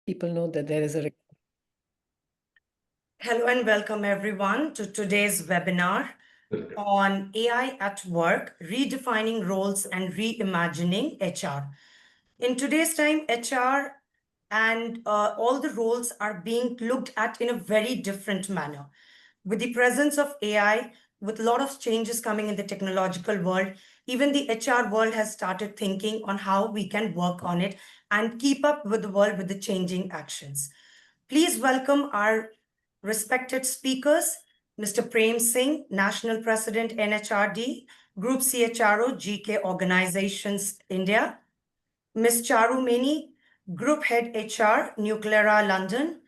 People know that there is a. Hello and welcome everyone to today's webinar on AI at Work, Redefining Roles and Reimagining HR. In today's time, HR and all the roles are being looked at in a very different manner. With the presence of AI, with a lot of changes coming in the technological world, even the HR world has started thinking on how we can work on it and keep up with the world with the changing actions. Please welcome our respected speakers, Mr. Prem Singh, National President, NHRD, Group CHRO, GK Organizations, India, Ms. Charu Maini, Group Head HR, Nuclera, London,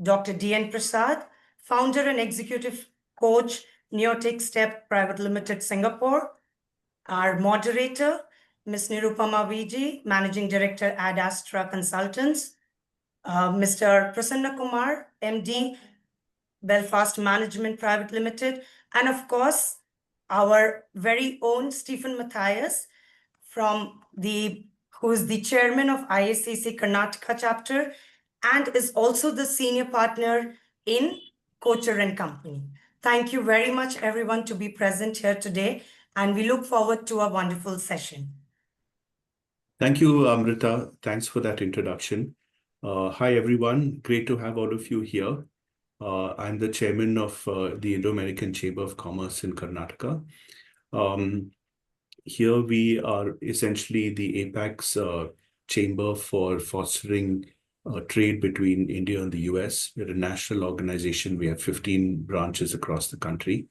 Dr. D.N. Prasad, Founder and Executive Coach, Neotic Step Private Limited, Singapore, our moderator, Ms. Nirupama VG, Managing Director at Astra Consultants, Mr. Prasanna Kumar, MD, Belfast Management Private Limited, and of course, our very own Stephen Mathias, who is the chairman of IACC Karnataka chapter and is also the senior partner in CHRO Company. Thank you very much, everyone, to be present here today, and we look forward to a wonderful session. Thank you, Amrita. Thanks for that introduction. Hi, everyone. Great to have all of you here. I'm the chairman of the Indo-American Chamber of Commerce in Karnataka. Here we are essentially the APAC's chamber for fostering trade between India and the US. We're a national organization. We have 15 branches across the country.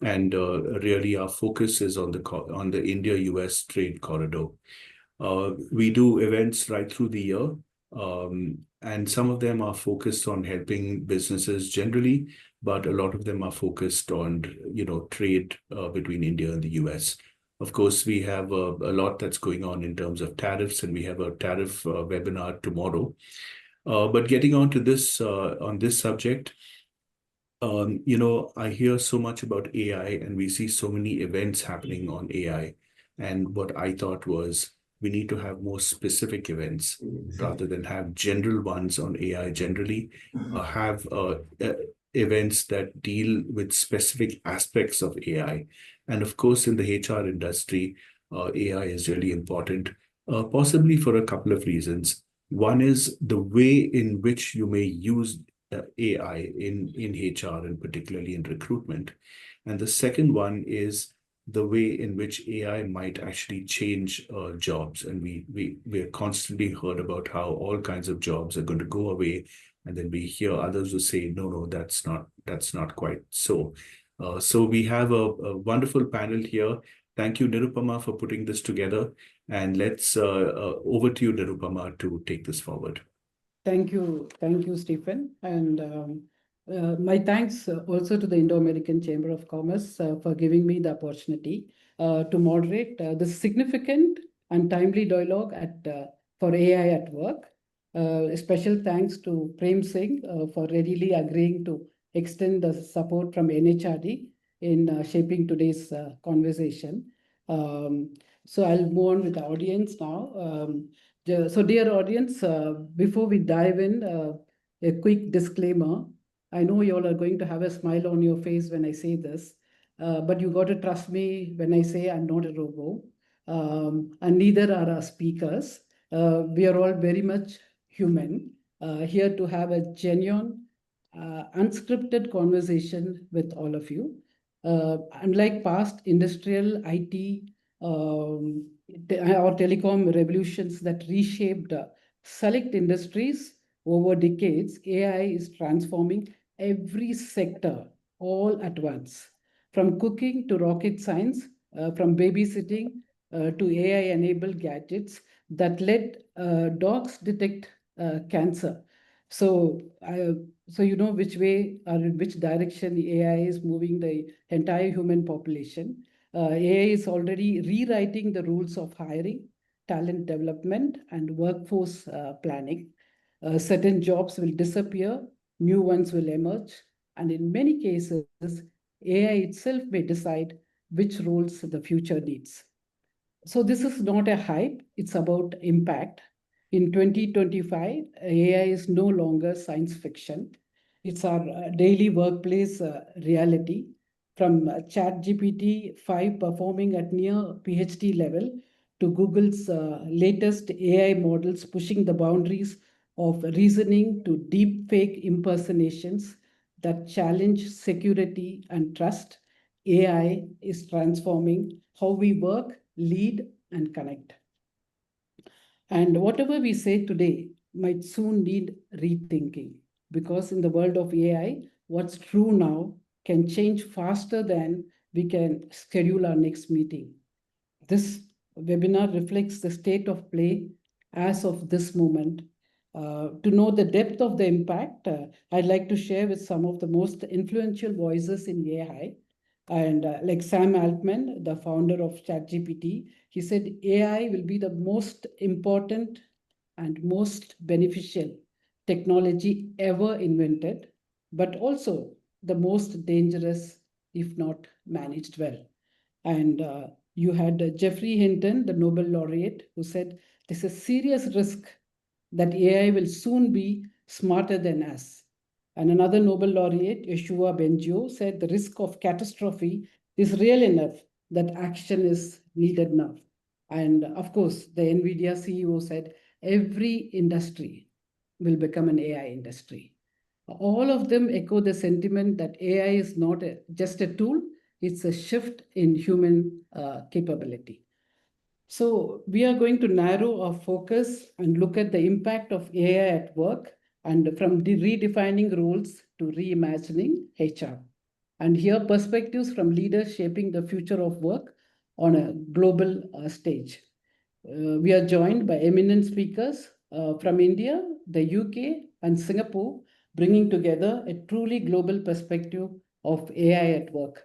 Really our focus is on the India-US trade corridor. We do events right through the year, and some of them are focused on helping businesses generally, but a lot of them are focused on trade between India and the US. Of course, we have a lot that's going on in terms of tariffs, and we have a tariff webinar tomorrow. But getting on to this on this subject, I hear so much about AI, and we see so many events happening on AI. And what I thought was we need to have more specific events rather than have general ones on AI generally, have events that deal with specific aspects of AI. And of course, in the HR industry, AI is really important, possibly for a couple of reasons. One is the way in which you may use AI in HR and particularly in recruitment. And the second one is the way in which AI might actually change jobs. And we are constantly heard about how all kinds of jobs are going to go away. And then we hear others who say, no, that's not quite so. So we have a wonderful panel here. Thank you, Nirupama, for putting this together. And let's over to you, Nirupama, to take this forward. Thank you, Stephen. And my thanks also to the Indo-American Chamber of Commerce for giving me the opportunity to moderate this significant and timely dialogue for AI at Work. A special thanks to Prem Singh for readily agreeing to extend the support from NHRD in shaping today's conversation. So I'll move on with the audience now. So dear audience, before we dive in, a quick disclaimer. I know you all are going to have a smile on your face when I say this, but you got to trust me when I say I'm not a robo, and neither are our speakers. We are all very much human, here to have a genuine, unscripted conversation with all of you. Unlike past industrial IT or telecom revolutions that reshaped select industries over decades, AI is transforming every sector all at once. From cooking to rocket science, from babysitting to AI-enabled gadgets that let dogs detect cancer. So you know which way or in which direction AI is moving the entire human population. AI is already rewriting the rules of hiring, talent development, and workforce planning. Certain jobs will disappear, new ones will emerge, and in many cases, AI itself may decide which roles the future needs. So this is not a hype, it's about impact. In 2025, AI is no longer science fiction. It's our daily workplace reality. From ChatGPT 5 performing at near PhD level to Google's latest AI models pushing the boundaries of reasoning to deep fake impersonations that challenge security and trust, AI is transforming how we work, lead, and connect. And whatever we say today might soon need rethinking because in the world of AI, what's true now can change faster than we can schedule our next meeting. This webinar reflects the state of play as of this moment. To know the depth of the impact, I'd like to share with some of the most influential voices in AI. And like Sam Altman, the founder of ChatGPT, he said AI will be the most important and most beneficial technology ever invented, but also the most dangerous if not managed well. And you had Jeffrey Hinton, the Nobel laureate, who said there's a serious risk that AI will soon be smarter than us. And another Nobel laureate, Yeshua Bengio, said the risk of catastrophe is real enough that action is needed now. And of course, the NVIDIA CEO said every industry will become an AI industry. All of them echo the sentiment that AI is not just a tool, it's a shift in human capability. So we are going to narrow our focus and look at the impact of AI at work and from redefining roles to reimagining HR. And here perspectives from leaders shaping the future of work on a global stage. We are joined by eminent speakers from India, the UK, and Singapore, bringing together a truly global perspective of AI at work.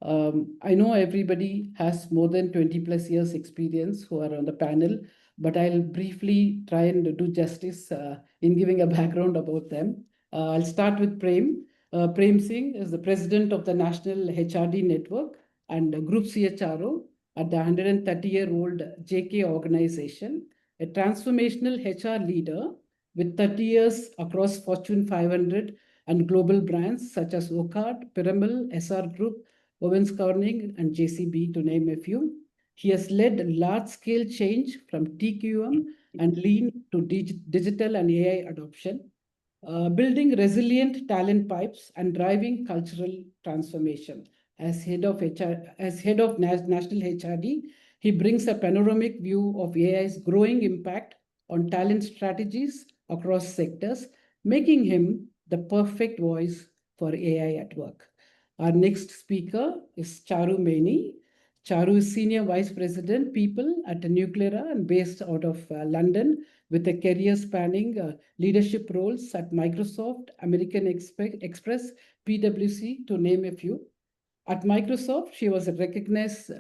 I know everybody has more than 20 plus years experience who are on the panel, but I'll briefly try and do justice in giving a background about them. I'll start with Prem. Prem Singh is the president of the National HRD Network and Group CHRO at the 130-year-old JK organization, a transformational HR leader with 30 years across Fortune 500 and global brands such as Ocard, Piramal, SR Group, Owens Corning, and JCB, to name a few. He has led large-scale change from TQM and lean to digital and AI adoption, building resilient talent pipes and driving cultural transformation. As head of National HRD, he brings a panoramic view of AI's growing impact on talent strategies across sectors, making him the perfect voice for AI at work. Our next speaker is Charu Maini. Charu is Senior Vice President, People at Nuclera and based out of London with a career spanning leadership roles at Microsoft, American Express, PwC, to name a few. At Microsoft, she was a recognized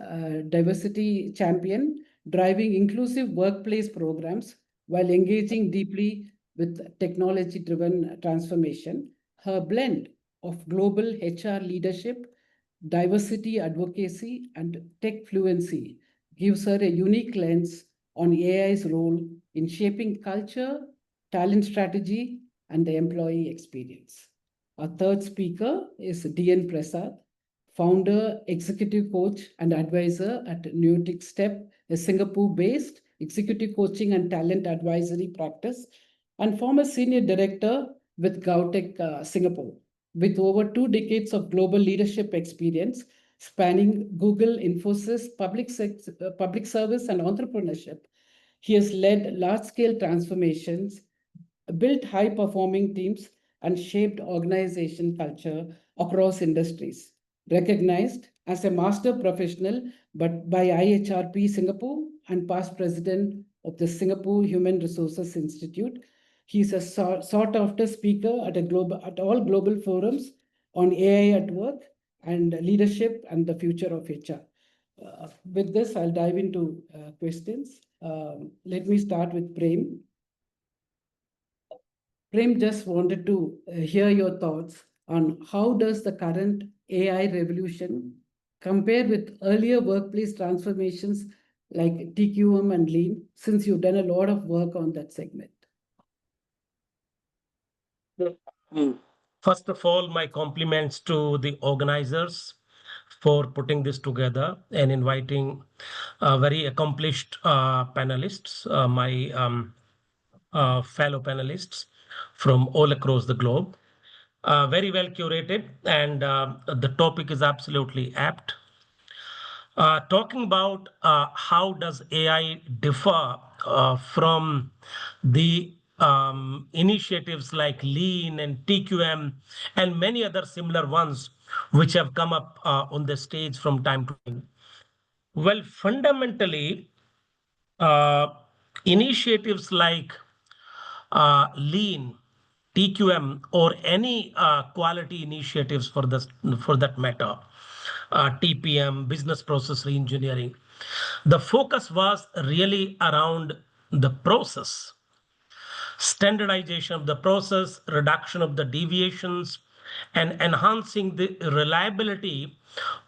diversity champion, driving inclusive workplace programs while engaging deeply with technology-driven transformation. Her blend of global HR leadership, diversity advocacy, and tech fluency gives her a unique lens on AI's role in shaping culture, talent strategy, and the employee experience. Our third speaker is DN Prasad, founder, executive coach, and advisor at Neotic Step, a Singapore-based executive coaching and talent advisory practice, and former senior director with Gautech Singapore. With over 2 decades of global leadership experience, spanning Google, Infosys, public service, and entrepreneurship, he has led large-scale transformations, built high-performing teams, and shaped organization culture across industries. Recognized as a master professional but by IHRP Singapore and past president of the Singapore Human Resources Institute, he's a sought-after speaker at all global forums on AI at work and leadership and the future of HR. With this, I'll dive into questions. Let me start with Prem. Prem, just wanted to hear your thoughts on how does the current AI revolution compare with earlier workplace transformations like TQM and Lean, since you've done a lot of work on that segment? First of all, my compliments to the organizers for putting this together and inviting very accomplished panelists, my fellow panelists from all across the globe. Very well curated, and the topic is absolutely apt. Talking about how does AI differ from the initiatives like Lean and TQM and many other similar ones which have come up on the stage from time to time. Well, fundamentally, initiatives like Lean, TQM, or any quality initiatives for that matter, TPM, business process reengineering, the focus was really around the process, standardization of the process, reduction of the deviations, and enhancing the reliability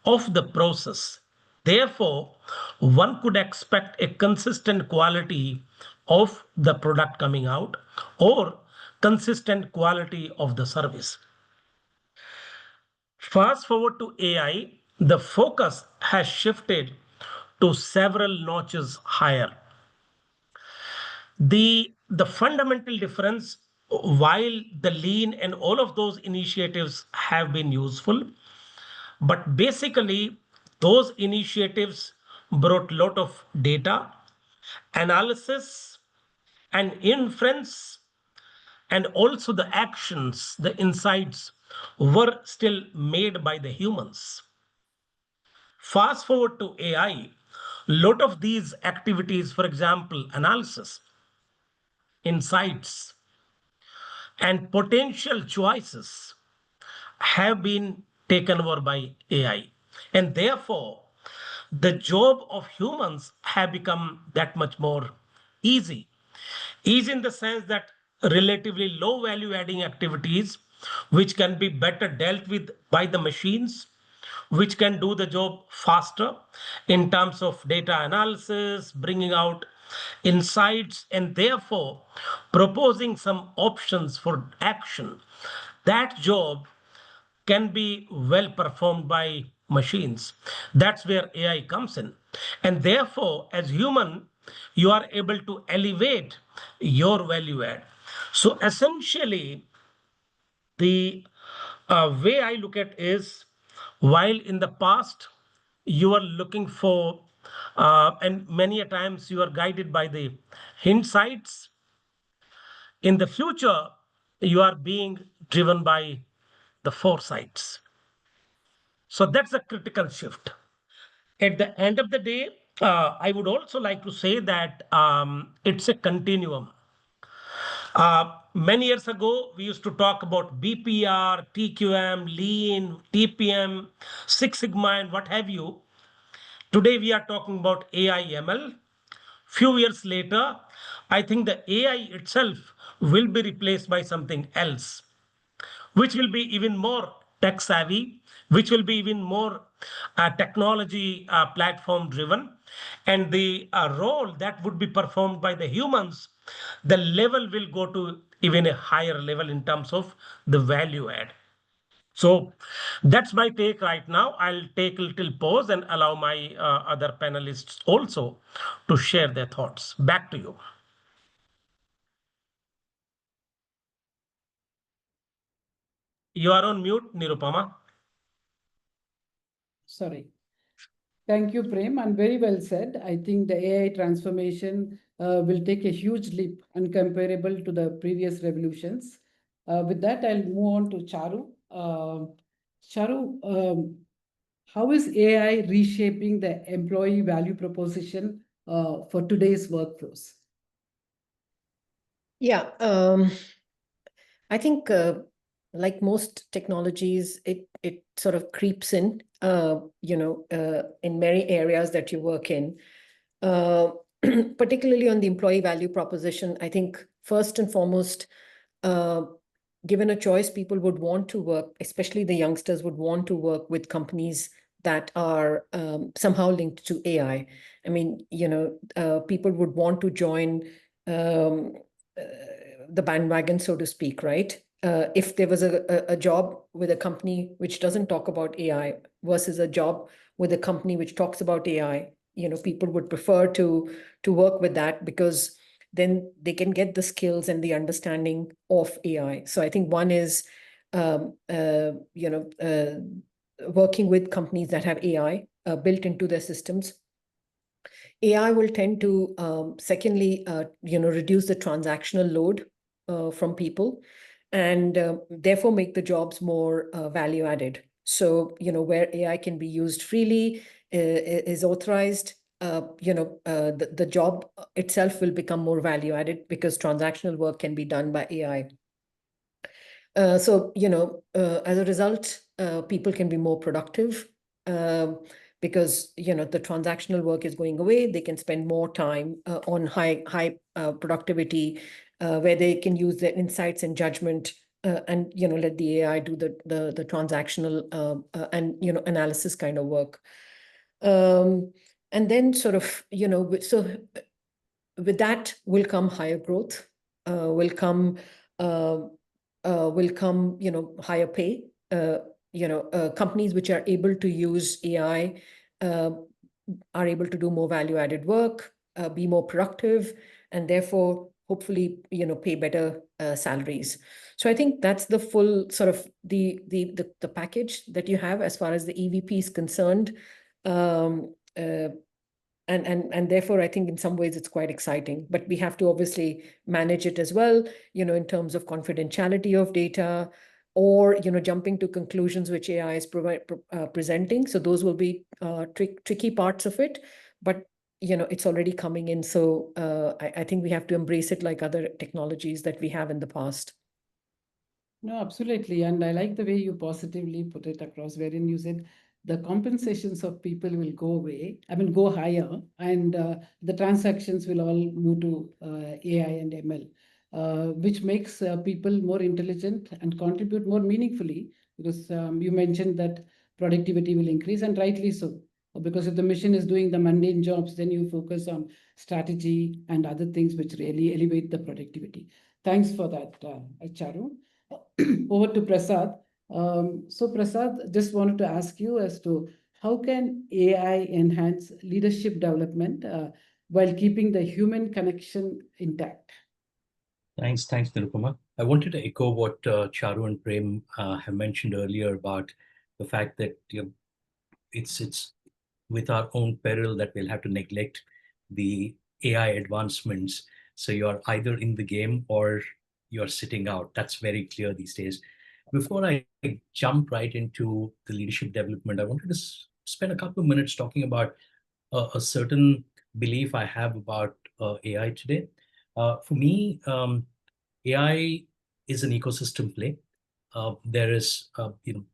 of the process. Therefore, one could expect a consistent quality of the product coming out or consistent quality of the service. Fast forward to AI, the focus has shifted to several notches higher. The fundamental difference, while the Lean and all of those initiatives have been useful, but basically those initiatives brought a lot of data, analysis, and inference, and also the actions, the insights were still made by the humans. Fast forward to AI, a lot of these activities, for example, analysis, insights, and potential choices have been taken over by AI. And therefore, the job of humans have become that much more easy. Easy in the sense that relatively low value adding activities, which can be better dealt with by the machines, which can do the job faster in terms of data analysis, bringing out insights, and therefore proposing some options for action. That job can be well performed by machines. That's where AI comes in. And therefore, as human, you are able to elevate your value add. So essentially, the way I look at is, while in the past you are looking for, and many a times you are guided by the insights, in the future you are being driven by the foresights. So that's a critical shift. At the end of the day, I would also like to say that it's a continuum. Many years ago, we used to talk about BPR, TQM, Lean, TPM, Six Sigma, and what have you. Today, we are talking about AI ML. Few years later, I think the AI itself will be replaced by something else, which will be even more tech savvy, which will be even more technology platform driven. And the role that would be performed by the humans, the level will go to even a higher level in terms of the value add. So that's my take right now. I'll take a little pause and allow my other panelists also to share their thoughts. Back to you. You are on mute, Nirupama. Sorry. Thank you, Prem, and very well said. I think the AI transformation will take a huge leap uncomparable to the previous revolutions. With that, I'll move on to Charu. Charu, how is AI reshaping the employee value proposition for today's workforce? Yeah, I think like most technologies, it sort of creeps in, in many areas that you work in, particularly on the employee value proposition. I think first and foremost, given a choice, people would want to work, especially the youngsters would want to work with companies that are somehow linked to AI. I mean, people would want to join the bandwagon, so to speak, right? If there was a job with a company which doesn't talk about AI versus a job with a company which talks about AI, people would prefer to work with that, because then they can get the skills and the understanding of AI. So I think one is, working with companies that have AI built into their systems. AI will tend to, secondly, reduce the transactional load from people, and therefore make the jobs more value added. So, where AI can be used freely, is authorized, the job itself will become more value added because transactional work can be done by AI. So, as a result, people can be more productive because, the transactional work is going away. They can spend more time on high productivity, where they can use their insights and judgment and, let the AI do the transactional and, analysis kind of work. And then sort of, so with that will come higher growth, will come, higher pay. Companies which are able to use AI are able to do more value-added work, be more productive, and therefore hopefully pay better salaries. So I think that's the full sort of the package that you have as far as the EVP is concerned. And therefore, I think in some ways it's quite exciting, but we have to obviously manage it as well, in terms of confidentiality of data, or, jumping to conclusions which AI is presenting. So those will be tricky parts of it, but, it's already coming in. So I think we have to embrace it like other technologies that we have in the past. No, absolutely. And I like the way you positively put it across, wherein you said the compensations of people will go away, go higher, and the transactions will all move to AI and ML, which makes people more intelligent and contribute more meaningfully, because you mentioned that productivity will increase, and rightly so. Because if the machine is doing the mundane jobs, then you focus on strategy and other things which really elevate the productivity. Thanks for that, Charu. Over to Prasad. So Prasad, just wanted to ask you as to how can AI enhance leadership development while keeping the human connection intact? Thanks, Nirupama. I wanted to echo what Charu and Prem have mentioned earlier about the fact that it's with our own peril that we'll have to neglect the AI advancements. So you're either in the game or you're sitting out. That's very clear these days. Before I jump right into the leadership development, I wanted to spend a couple of minutes talking about a certain belief I have about AI today. For me, AI is an ecosystem play. There is,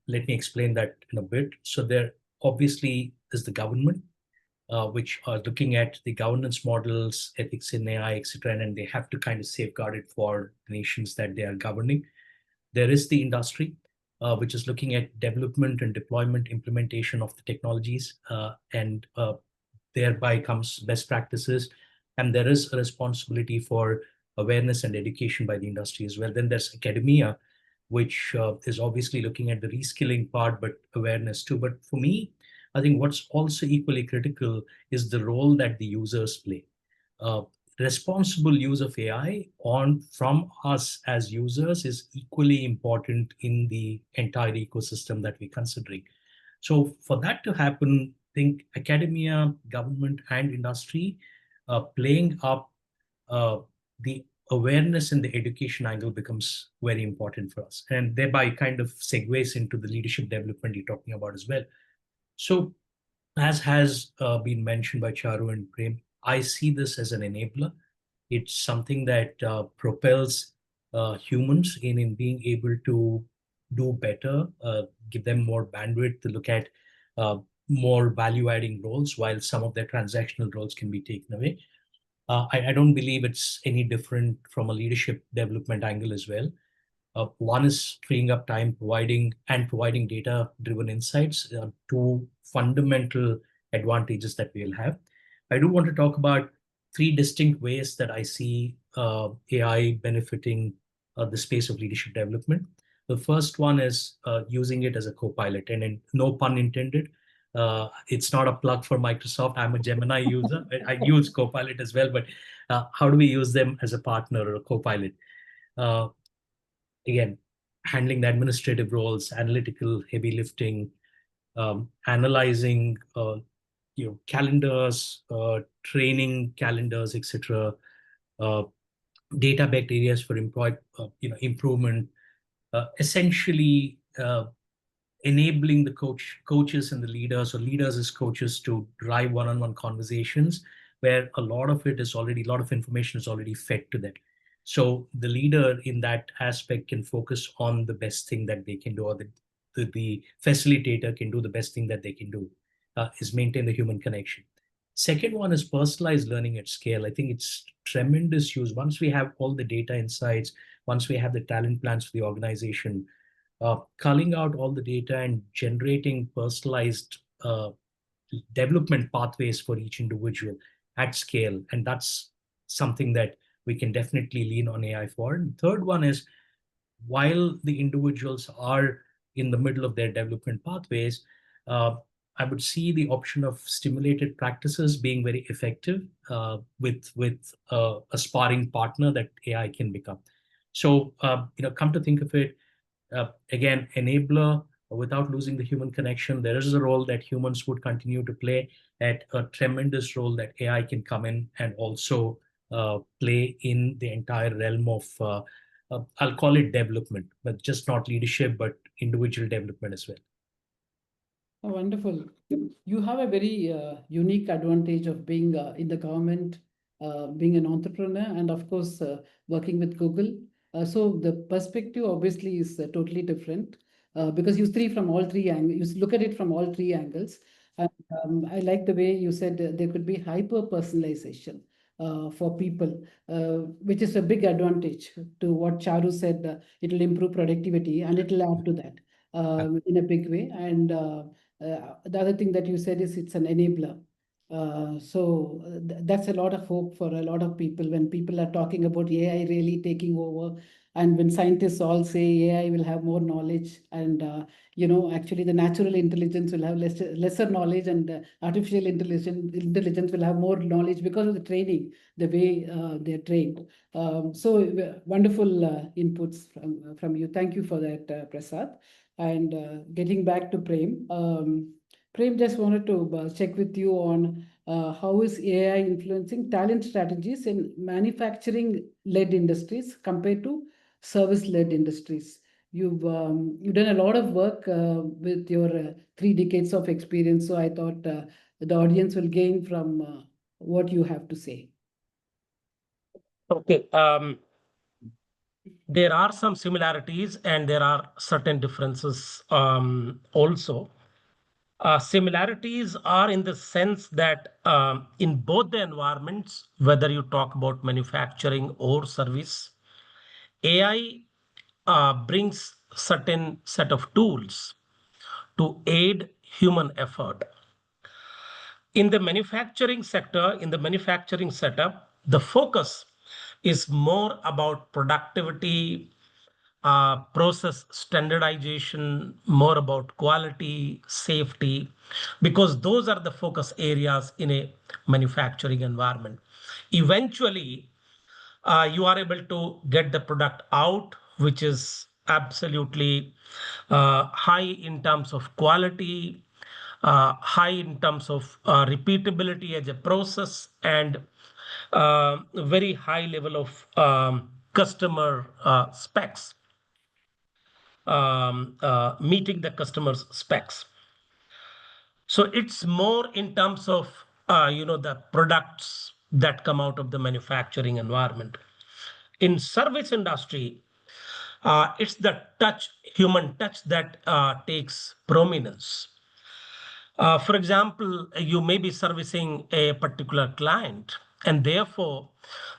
let me explain that in a bit. So there obviously is the government, which are looking at the governance models, ethics in AI, etc., and they have to kind of safeguard it for the nations that they are governing. There is the industry, which is looking at development and deployment, implementation of the technologies, and thereby comes best practices. And there is a responsibility for awareness and education by the industry as well. Then there's academia, which is obviously looking at the reskilling part, but awareness too. But for me, I think what's also equally critical is the role that the users play. Responsible use of AI from us as users is equally important in the entire ecosystem that we're considering. So for that to happen, I think academia, government, and industry playing up the awareness and the education angle becomes very important for us, and thereby kind of segues into the leadership development you're talking about as well. So as has been mentioned by Charu and Prem, I see this as an enabler. It's something that propels humans in being able to do better, give them more bandwidth to look at more value-adding roles, while some of their transactional roles can be taken away. I don't believe it's any different from a leadership development angle as well. One is freeing up time, providing data-driven insights, two fundamental advantages that we'll have. I do want to talk about three distinct ways that I see AI benefiting the space of leadership development. The first one is using it as a co-pilot, and no pun intended. It's not a plug for Microsoft. I'm a Gemini user. I use Copilot as well, but how do we use them as a partner or a co-pilot? Again, handling the administrative roles, analytical heavy lifting, analyzing calendars, training calendars, etc. Data-backed areas for improvement. Essentially, enabling the coaches and the leaders, or leaders as coaches, to drive one-on-one conversations where a lot of information is already fed to them. So the leader in that aspect can focus on the best thing that they can do, or the facilitator can do the best thing that they can do, is maintain the human connection. Second one is personalized learning at scale. I think it's tremendous use. Once we have all the data insights, once we have the talent plans for the organization, culling out all the data and generating personalized development pathways for each individual at scale. And that's something that we can definitely lean on AI for. And the third one is, while the individuals are in the middle of their development pathways, I would see the option of stimulated practices being very effective with a sparring partner that AI can become. So, come to think of it, again, enabler without losing the human connection. There is a role that humans would continue to play, at a tremendous role that AI can come in and also play in the entire realm of, I'll call it development, but just not leadership, but individual development as well. Oh, wonderful. You have a very unique advantage of being in the government, being an entrepreneur, and of course, working with Google. So the perspective obviously is totally different because you see from all three angles. You look at it from all three angles. And I like the way you said there could be hyper personalization for people, which is a big advantage to what Charu said. It will improve productivity, and it will add to that in a big way. And the other thing that you said is it's an enabler. So that's a lot of hope for a lot of people when people are talking about AI really taking over, and when scientists all say AI will have more knowledge, and actually the natural intelligence will have lesser knowledge, and artificial intelligence will have more knowledge because of the training, the way they're trained. So wonderful inputs from you. Thank you for that, Prasad. And getting back to Prem. Prem, just wanted to check with you on how is AI influencing talent strategies in manufacturing-led industries compared to service-led industries. You've done a lot of work with your 3 decades of experience, so I thought the audience will gain from what you have to say. Okay. There are some similarities and there are certain differences also. Similarities are in the sense that in both the environments, whether you talk about manufacturing or service, AI brings certain set of tools to aid human effort. In the manufacturing sector, in the manufacturing setup, the focus is more about productivity, process standardization, more about quality, safety, because those are the focus areas in a manufacturing environment. Eventually, you are able to get the product out, which is absolutely high in terms of quality, high in terms of repeatability as a process, and very high level of customer specs. Meeting the customer's specs. So it's more in terms of the products that come out of the manufacturing environment. In service industry, it's the human touch that takes prominence. For example, you may be servicing a particular client, and therefore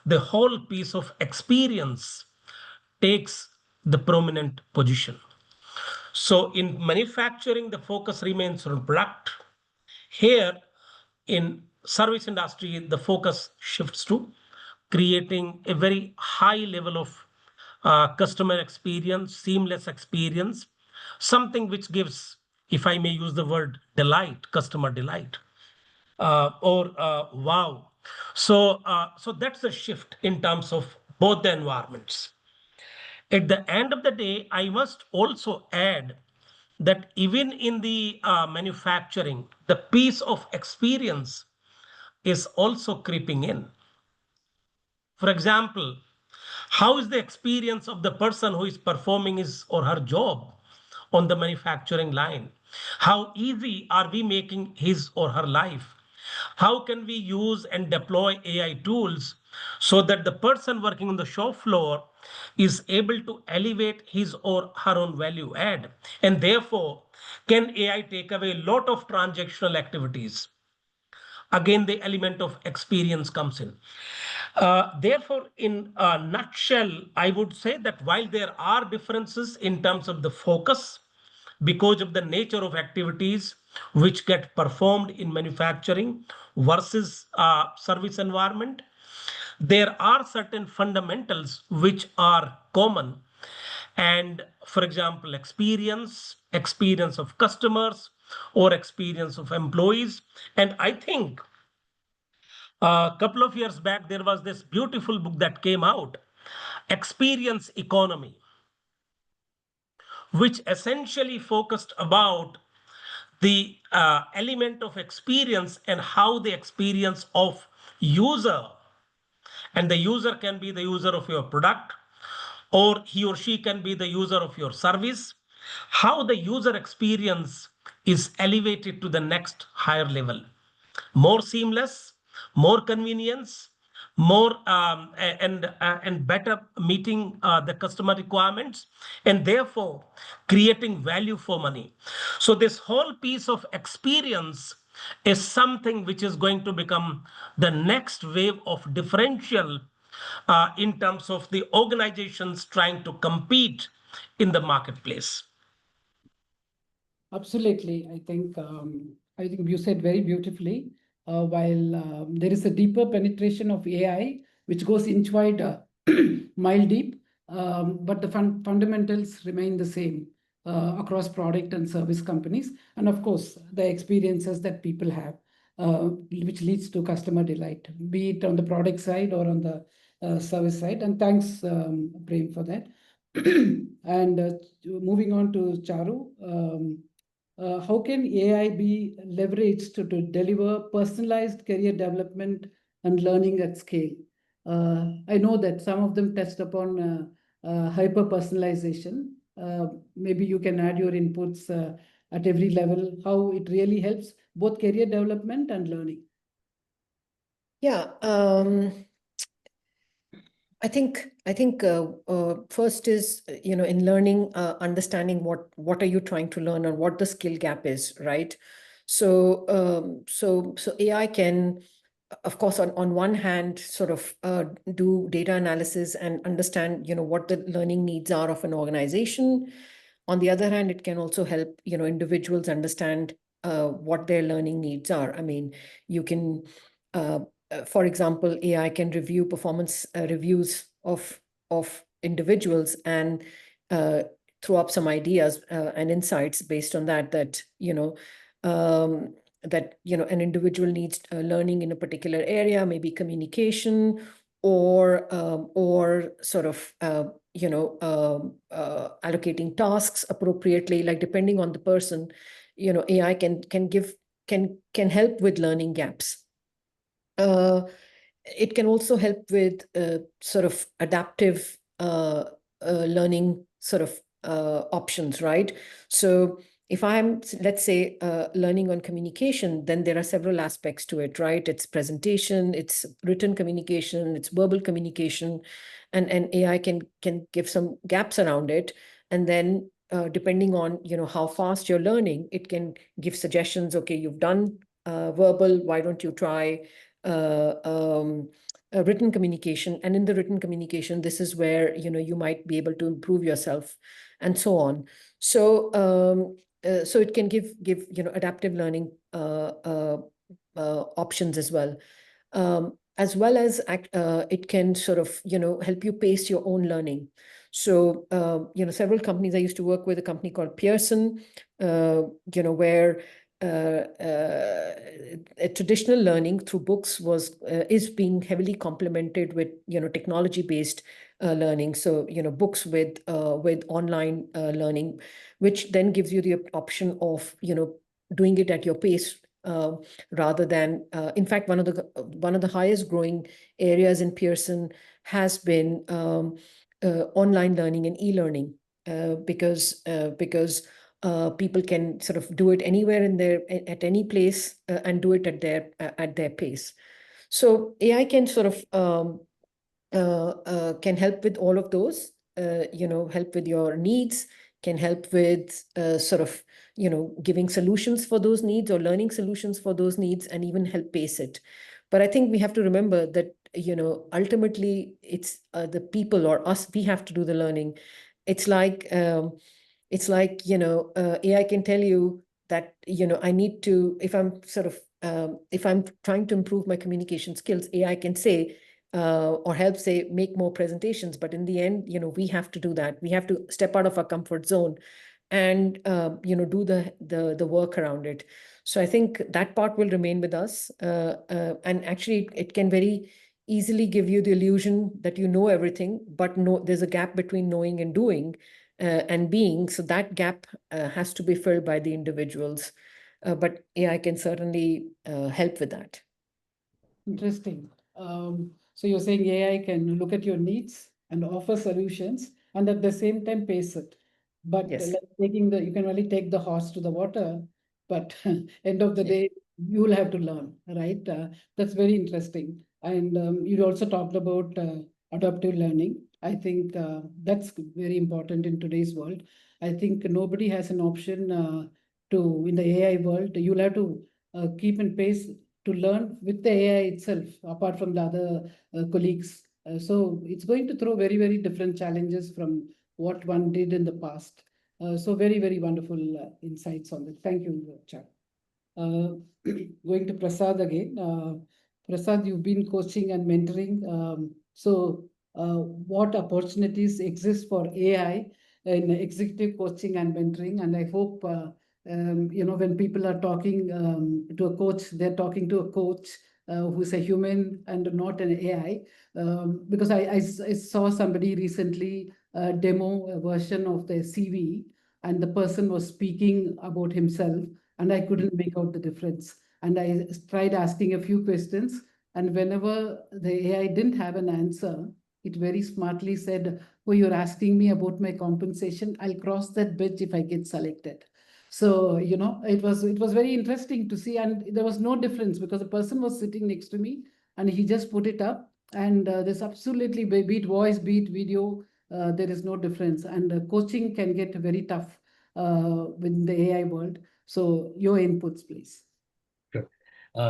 the whole piece of experience takes the prominent position. So in manufacturing, the focus remains on product. Here in service industry, the focus shifts to creating a very high level of customer experience, seamless experience, something which gives, if I may use the word delight, customer delight, or wow. So that's the shift in terms of both the environments. At the end of the day, I must also add that even in the manufacturing, the piece of experience is also creeping in. For example, how is the experience of the person who is performing his or her job on the manufacturing line? How easy are we making his or her life? How can we use and deploy AI tools so that the person working on the shop floor is able to elevate his or her own value add? And therefore, can AI take away a lot of transactional activities? Again, the element of experience comes in. Therefore, in a nutshell, I would say that while there are differences in terms of the focus, because of the nature of activities which get performed in manufacturing versus service environment, there are certain fundamentals which are common. And for example, experience of customers or experience of employees. And I think a couple of years back, there was this beautiful book that came out, Experience Economy, which essentially focused about the element of experience and how the experience of user, and the user can be the user of your product, or he or she can be the user of your service, how the user experience is elevated to the next higher level. More seamless, more convenience, more and better meeting the customer requirements, and therefore creating value for money. So this whole piece of experience is something which is going to become the next wave of differential in terms of the organizations trying to compete in the marketplace. Absolutely. I think you said very beautifully. While there is a deeper penetration of AI, which goes inch wide, mile deep, but the fundamentals remain the same across product and service companies. And of course, the experiences that people have, which leads to customer delight, be it on the product side or on the service side. And thanks, Prem, for that. And moving on to Charu. How can AI be leveraged to deliver personalized career development and learning at scale? I know that some of them touched upon hyper-personalization. Maybe you can add your inputs at every level, how it really helps both career development and learning. Yeah, I think first is, in learning, understanding what are you trying to learn or what the skill gap is, right? So AI can, of course, on one hand, sort of do data analysis and understand, what the learning needs are of an organization. On the other hand, it can also help, individuals understand what their learning needs are. I mean, you can, for example, AI can review performance reviews of individuals and throw up some ideas and insights based on that an individual needs learning in a particular area, maybe communication, or sort of allocating tasks appropriately, like depending on the person. AI can help with learning gaps. It can also help with sort of adaptive learning sort of options, right? So if I'm, let's say, learning on communication, then there are several aspects to it, right? It's presentation, it's written communication, it's verbal communication, and AI can give some gaps around it. And then depending on, how fast you're learning, it can give suggestions. Okay, you've done verbal, why don't you try written communication, and in the written communication, this is where you might be able to improve yourself, and so on. So so it can give adaptive learning options as well. As well as it can sort of help you pace your own learning. So several companies, I used to work with a company called Pearson, where traditional learning through books is being heavily complemented with technology-based learning. So books with online learning, which then gives you the option of doing it at your pace, rather than in fact, one of the highest growing areas in Pearson has been online learning and e-learning, because people can sort of do it anywhere at any place, and do it at their pace. So AI can sort of can help with all of those, help with your needs, can help with sort of giving solutions for those needs, or learning solutions for those needs, and even help pace it. But I think we have to remember that ultimately it's the people, or us, we have to do the learning. It's like AI can tell you that I need to, if I'm sort of if I'm trying to improve my communication skills, AI can say or help say make more presentations, but in the end we have to do that. We have to step out of our comfort zone and do the work around it. So I think that part will remain with us, and actually it can very easily give you the illusion that you know everything, but there's a gap between knowing and doing, and being. So that gap has to be filled by the individuals, but AI can certainly help with that. Interesting. So you're saying AI can look at your needs and offer solutions, and at the same time pace it. But Yes. like you can only take the horse to the water, but end of the day, you will have to learn, right? That's very interesting. And you also talked about adaptive learning. I think that's very important in today's world. I think nobody has an option in the AI world. You'll have to keep in pace to learn with the AI itself, apart from the other colleagues. So it's going to throw very, very different challenges from what one did in the past. So very, very wonderful insights on it. Thank you, Charu. Going to Prasad again. Prasad, you've been coaching and mentoring. What opportunities exist for AI in executive coaching and mentoring? And I hope when people are talking to a coach, they're talking to a coach who's a human and not an AI. Because I saw somebody recently demo a version of their CV, and the person was speaking about himself, and I couldn't make out the difference. And I tried asking a few questions, and whenever the AI didn't have an answer, it very smartly said, "Oh, you're asking me about my compensation. I'll cross that bridge if I get selected." So, it was very interesting to see, and there was no difference because the person was sitting next to me and he just put it up, and there's absolutely, be it voice, be it video, there is no difference. And coaching can get very tough within the AI world. So your inputs, please. Sure.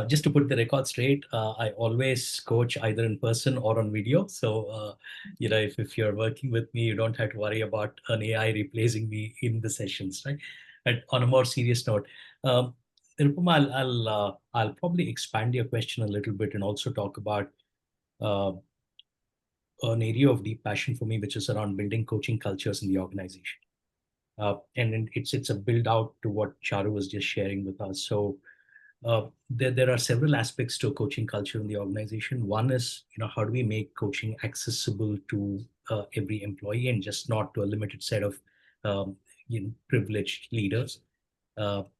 Just to put the record straight, I always coach either in person or on video. So, if you're working with me, you don't have to worry about an AI replacing me in the sessions, right? And on a more serious note, Nirupama, I'll probably expand your question a little bit and also talk about an area of deep passion for me, which is around building coaching cultures in the organization. And it's a build out to what Charu was just sharing with us. So there are several aspects to a coaching culture in the organization. One is, how do we make coaching accessible to every employee and just not to a limited set of privileged leaders.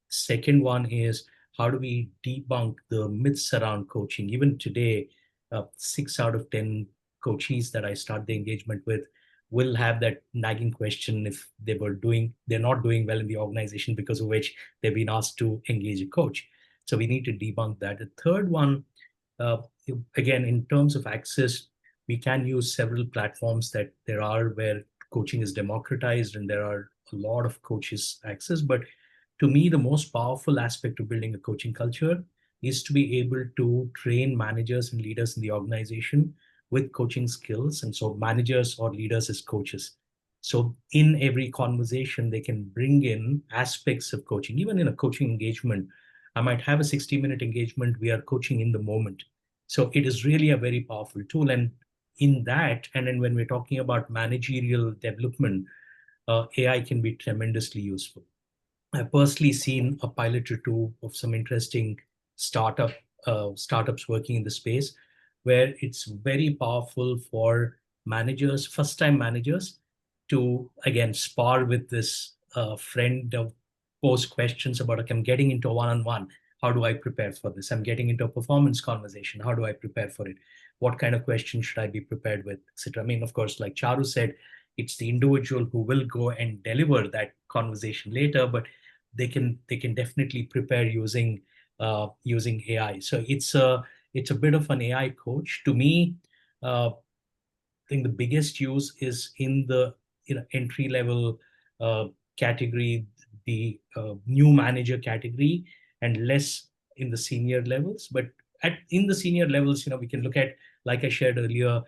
Second one is, how do we debunk the myths around coaching? Even today, 6 out of 10 coachees that I start the engagement with will have that nagging question if they're not doing well in the organization, because of which they've been asked to engage a coach. So we need to debunk that. The third one, again, in terms of access, we can use several platforms that there are where coaching is democratized and there are a lot of coaches access. But to me, the most powerful aspect of building a coaching culture is to be able to train managers and leaders in the organization with coaching skills. And so managers or leaders as coaches. So in every conversation, they can bring in aspects of coaching. Even in a coaching engagement, I might have a 60-minute engagement. We are coaching in the moment. So it is really a very powerful tool. And in that, and then when we're talking about managerial development, AI can be tremendously useful. I've personally seen a pilot or two of some interesting startups working in the space, where it's very powerful for managers, first-time managers, to again spar with this friend of post questions about, okay, I'm getting into a one-on-one. How do I prepare for this? I'm getting into a performance conversation. How do I prepare for it? What kind of questions should I be prepared with, etc. I mean, of course, like Charu said, it's the individual who will go and deliver that conversation later, but they can definitely prepare using AI. So it's a bit of an AI coach. To me, I think the biggest use is in the entry level category, the new manager category, and less in the senior levels. But in the senior levels, we can look at, like I shared earlier,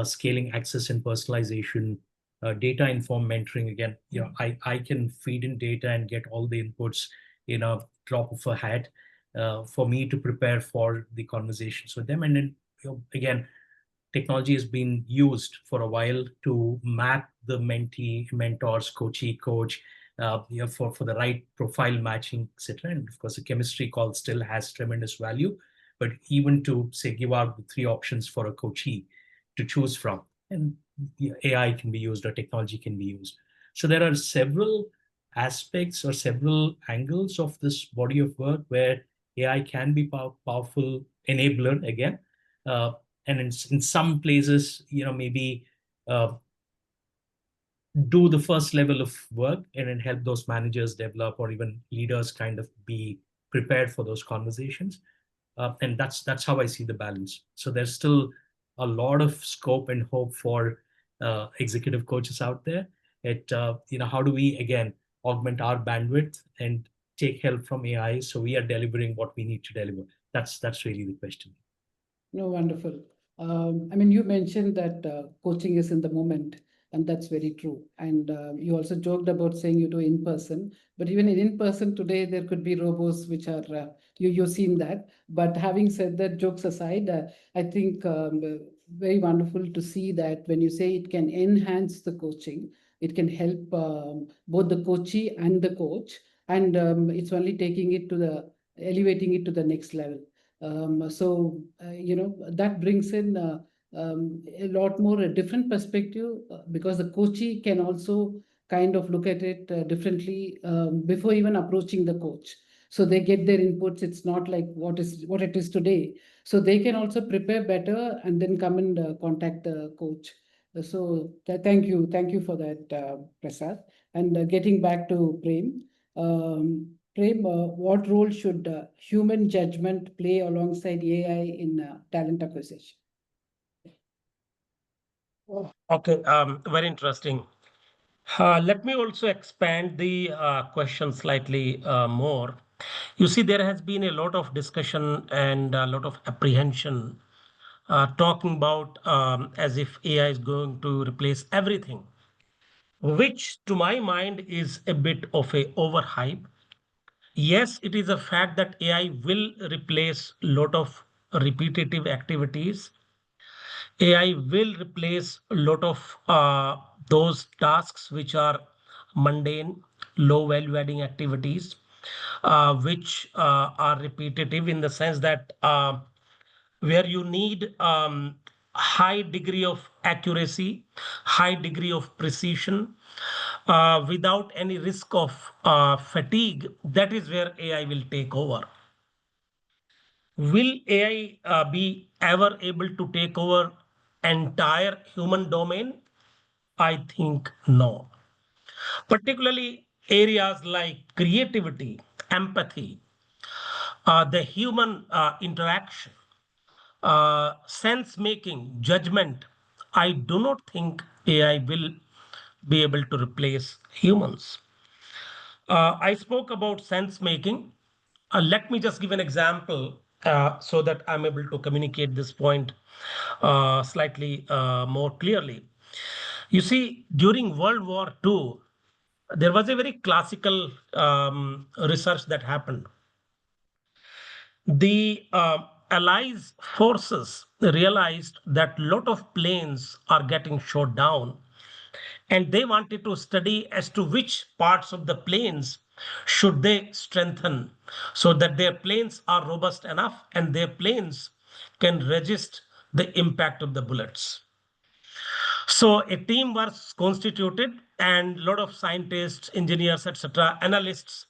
scaling access and personalization, data informed mentoring. Again, I can feed in data and get all the inputs in a drop of a hat for me to prepare for the conversations with them. And then again, technology has been used for a while to map the mentee, mentors, coachee, coach, for the right profile matching, etc. And of course, the chemistry call still has tremendous value, but even to say give out the 3 options for a coachee to choose from, and AI can be used or technology can be used. So there are several aspects or several angles of this body of work where AI can be powerful enabler again. And in some places, maybe do the first level of work and then help those managers develop, or even leaders kind of be prepared for those conversations. And that's how I see the balance. So there's still a lot of scope and hope for executive coaches out there. How do we again augment our bandwidth and take help from AI so we are delivering what we need to deliver? That's really the question. No, wonderful. I mean, you mentioned that coaching is in the moment, and that's very true. And you also joked about saying you do in person, but even in person today, there could be robots which are you've seen that. But having said that, jokes aside, I think very wonderful to see that when you say it can enhance the coaching, it can help both the coachee and the coach, and it's only taking it to elevating it to the next level. That brings in a lot more a different perspective because the coachee can also kind of look at it differently before even approaching the coach. So they get their inputs. It's not like what it is today. So they can also prepare better and then come and contact the coach. Thank you for that, Prasad. And getting back to Prem. Prem, what role should human judgment play alongside AI in talent acquisition? Okay, very interesting. Let me also expand the question slightly more. You see, there has been a lot of discussion and a lot of apprehension talking about as if AI is going to replace everything, which to my mind is a bit of a overhype. Yes, it is a fact that AI will replace a lot of repetitive activities. AI will replace a lot of those tasks which are mundane, low value adding activities, which are repetitive in the sense that where you need high degree of accuracy, high degree of precision, without any risk of fatigue, that is where AI will take over. Will AI be ever able to take over entire human domain? I think no. Particularly areas like creativity, empathy, the human interaction, sense making, judgment. I do not think AI will be able to replace humans. I spoke about sense making. Let me just give an example. so that I'm able to communicate this point slightly more clearly. You see, during World War II, there was a very classical research that happened. The Allies forces realized that a lot of planes are getting shot down, and they wanted to study as to which parts of the planes should they strengthen so that their planes are robust enough and their planes can resist the impact of the bullets. So a team was constituted, and a lot of scientists, engineers, etc., analysts,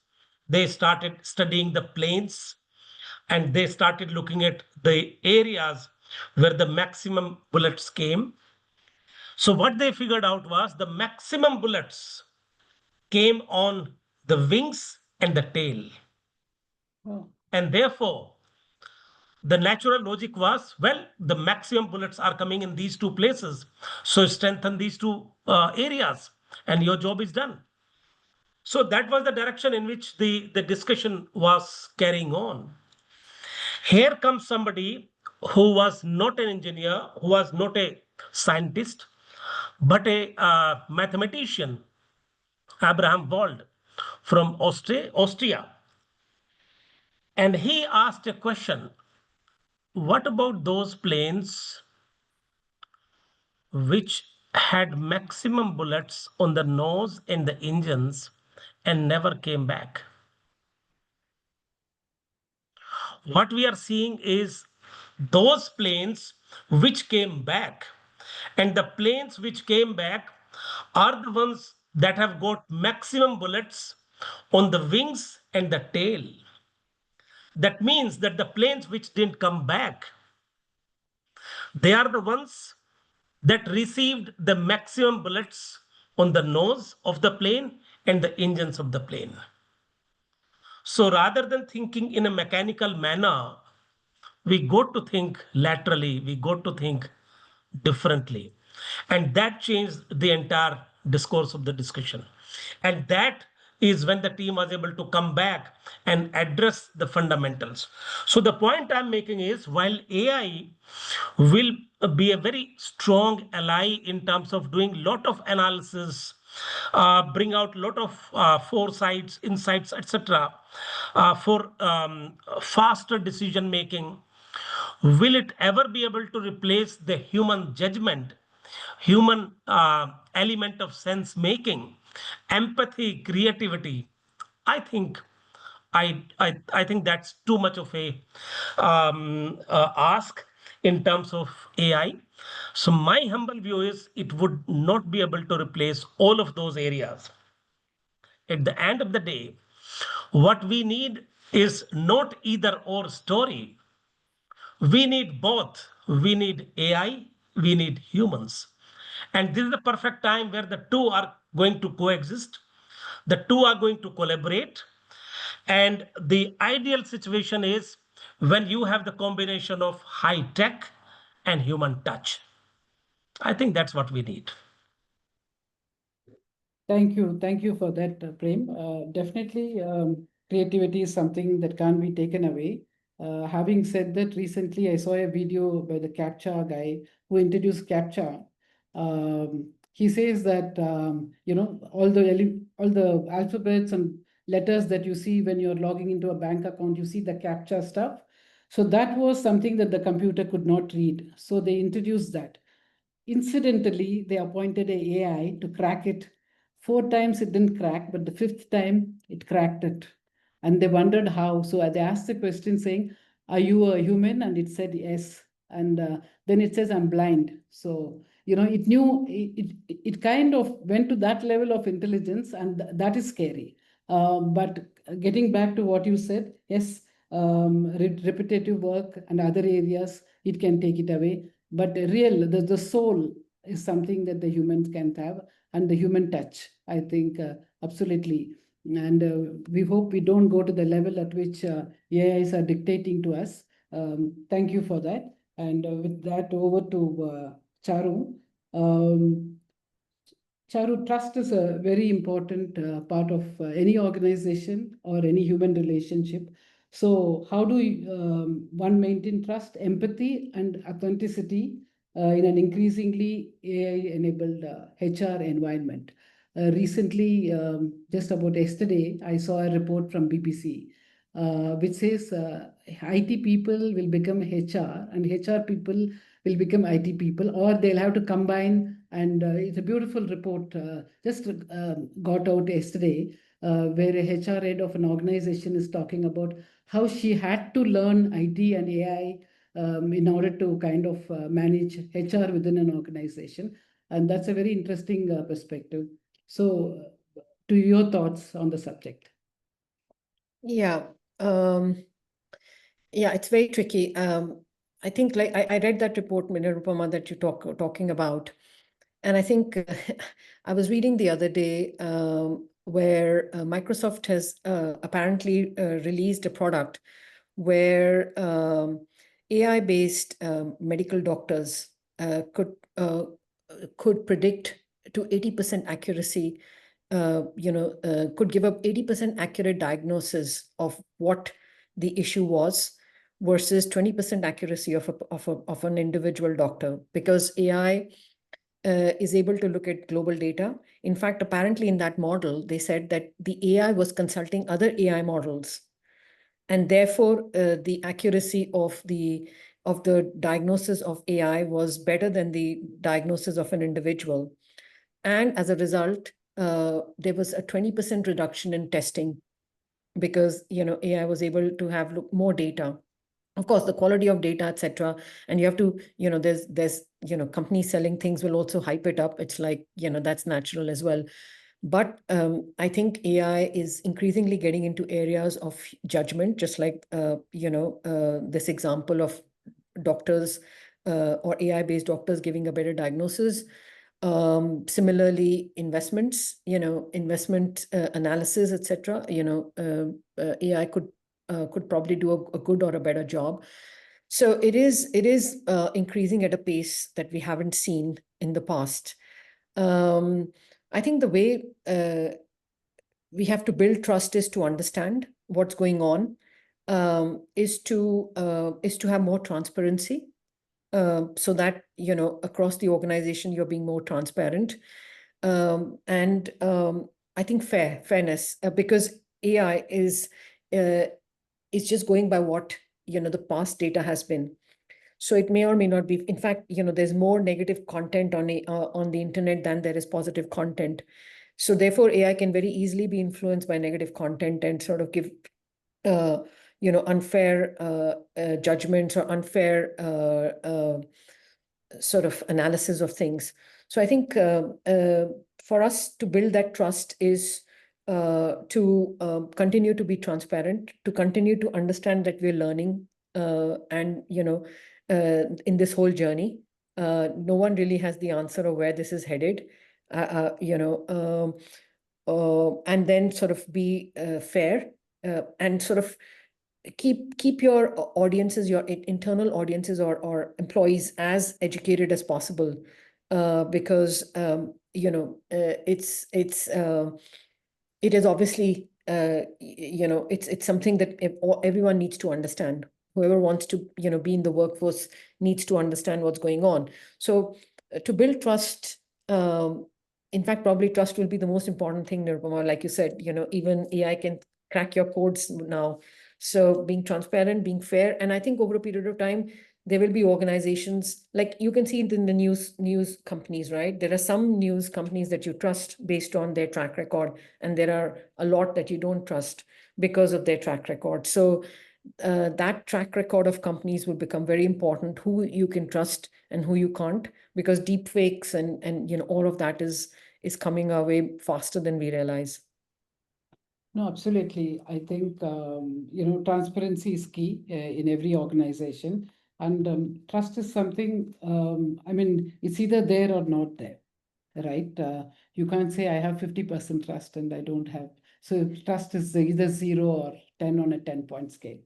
they started studying the planes, and they started looking at the areas where the maximum bullets came. So what they figured out was the maximum bullets came on the wings and the tail. Oh. And therefore, the natural logic was, well, the maximum bullets are coming in these two places. So strengthen these two areas and your job is done. So that was the direction in which the discussion was carrying on. Here comes somebody who was not an engineer, who was not a scientist, but a mathematician, Abraham Wald from Austria. And he asked a question, what about those planes which had maximum bullets on the nose and the engines and never came back? What we are seeing is those planes which came back, and the planes which came back are the ones that have got maximum bullets on the wings and the tail. That means that the planes which didn't come back, they are the ones that received the maximum bullets on the nose of the plane and the engines of the plane. So rather than thinking in a mechanical manner, we got to think laterally, we got to think differently. And that changed the entire discourse of the discussion. And that is when the team was able to come back and address the fundamentals. So the point I'm making is, while AI will be a very strong ally in terms of doing a lot of analysis, bring out a lot of foresights, insights, etc., for faster decision making, will it ever be able to replace the human judgment, human element of sense making, empathy, creativity? I think I think that's too much of a ask in terms of AI. So my humble view is it would not be able to replace all of those areas. At the end of the day, what we need is not either or story. We need both. We need AI, we need humans. And this is the perfect time where the two are going to coexist. The two are going to collaborate. And the ideal situation is when you have the combination of high tech and human touch. I think that's what we need. Thank you for that, Prem. Definitely, creativity is something that can't be taken away. Having said that, recently I saw a video by the CAPTCHA guy who introduced CAPTCHA. He says that all the alphabets and letters that you see when you're logging into a bank account, you see the CAPTCHA stuff. So that was something that the computer could not read. So they introduced that. Incidentally, they appointed an AI to crack it. 4 times it didn't crack, but the 5th time it cracked it. And they wondered how. So they asked the question saying, are you a human? And it said yes. And then it says, I'm blind. So, it knew, it kind of went to that level of intelligence, and that is scary. But getting back to what you said, yes, repetitive work and other areas, it can take it away. But the soul is something that the humans can have, and the human touch, I think, absolutely. And we hope we don't go to the level at which AIs are dictating to us. Thank you for that. And with that, over to Charu. Charu, trust is a very important part of any organization or any human relationship. So how do one maintain trust, empathy, and authenticity in an increasingly AI-enabled HR environment? Recently, just about yesterday, I saw a report from BBC which says IT people will become HR and HR people will become IT people, or they'll have to combine. And it's a beautiful report just got out yesterday where a HR head of an organization is talking about how she had to learn IT and AI in order to kind of manage HR within an organization. And that's a very interesting perspective. So, to your thoughts on the subject? Yeah. Yeah, it's very tricky. I think like I read that report, Nirupama, that you're talking about. And I think I was reading the other day where Microsoft has apparently released a product where AI-based medical doctors could predict to 80% accuracy, could give up 80% accurate diagnosis of what the issue was versus 20% accuracy of an individual doctor, because AI is able to look at global data. In fact, apparently in that model, they said that the AI was consulting other AI models, and therefore the accuracy of the diagnosis of AI was better than the diagnosis of an individual. And as a result, there was a 20% reduction in testing because AI was able to have more data. Of course, the quality of data, etc. And you have to, there's companies selling things will also hype it up. It's like, that's natural as well. But I think AI is increasingly getting into areas of judgment, just like, this example of doctors or AI-based doctors giving a better diagnosis. Similarly, investments, investment analysis, etc. AI could probably do a good or a better job. So it is increasing at a pace that we haven't seen in the past. I think the way we have to build trust is to understand what's going on, is to have more transparency, so that across the organization you're being more transparent, and I think fairness, because AI is just going by what the past data has been. So it may or may not be. In fact, there's more negative content on the internet than there is positive content. So therefore, AI can very easily be influenced by negative content and sort of give unfair judgments or unfair sort of analysis of things. So I think for us to build that trust is to continue to be transparent, to continue to understand that we're learning, and in this whole journey, no one really has the answer of where this is headed, and then sort of be fair, and sort of keep your audiences, your internal audiences or employees as educated as possible, because it is obviously it's something that everyone needs to understand. Whoever wants to be in the workforce needs to understand what's going on. So to build trust, in fact, probably trust will be the most important thing, Nirupama. Like you said, even AI can crack your codes now. So being transparent, being fair, and I think over a period of time, there will be organizations, like you can see it in the news companies, right? There are some news companies that you trust based on their track record, and there are a lot that you don't trust because of their track record. So that track record of companies will become very important, who you can trust and who you can't, because deep fakes and all of that is coming our way faster than we realize. No, absolutely. I think, transparency is key in every organization. And trust is something, it's either there or not there, right? You can't say I have 50% trust and I don't have. So trust is either 0 or 10 on a 10-point scale.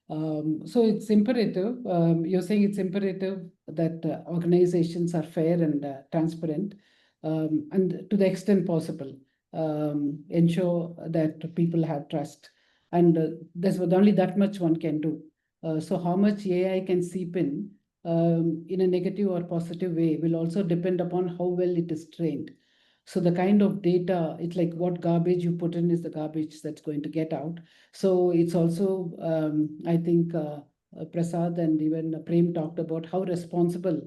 So it's imperative. You're saying it's imperative that organizations are fair and transparent, and to the extent possible, ensure that people have trust. And there's only that much one can do. So how much AI can seep in a negative or positive way will also depend upon how well it is trained. So the kind of data, it's like what garbage you put in is the garbage that's going to get out. So it's also, I think, Prasad and even Prem talked about how responsible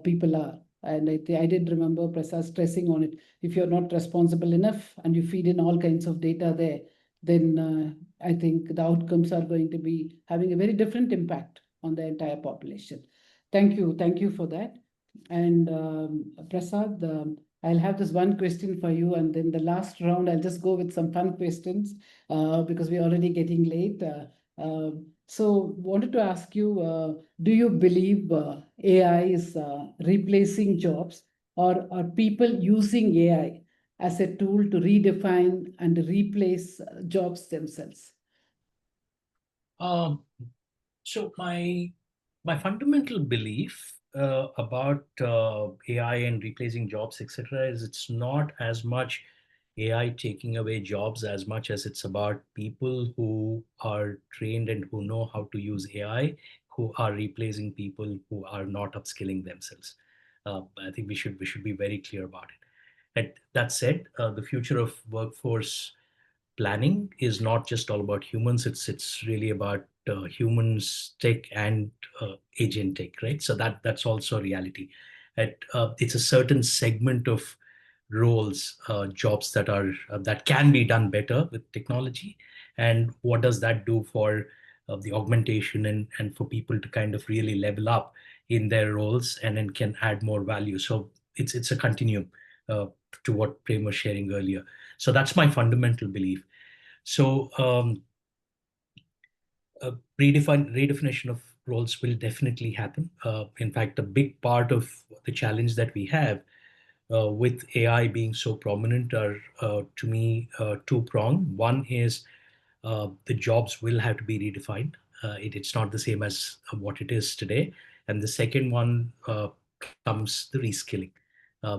people are. And I did remember Prasad stressing on it. If you're not responsible enough and you feed in all kinds of data there, then I think the outcomes are going to be having a very different impact on the entire population. Thank you for that. And Prasad, I'll have this one question for you, and then the last round, I'll just go with some fun questions because we're already getting late. So wanted to ask you, do you believe AI is replacing jobs, or are people using AI as a tool to redefine and replace jobs themselves? So my fundamental belief about AI and replacing jobs, etc., is it's not as much AI taking away jobs as much as it's about people who are trained and who know how to use AI, who are replacing people who are not upskilling themselves. I think we should be very clear about it. And that said, the future of workforce planning is not just all about humans. It's really about humans, tech, and agent tech, right? So that's also a reality. It's a certain segment of roles, jobs that can be done better with technology, and what does that do for the augmentation and for people to kind of really level up in their roles and then can add more value. So it's a continuum to what Prem was sharing earlier. So that's my fundamental belief. So redefinition of roles will definitely happen. In fact, a big part of the challenge that we have with AI being so prominent are, to me, two-pronged. One is the jobs will have to be redefined. It's not the same as what it is today. And the second one comes the reskilling.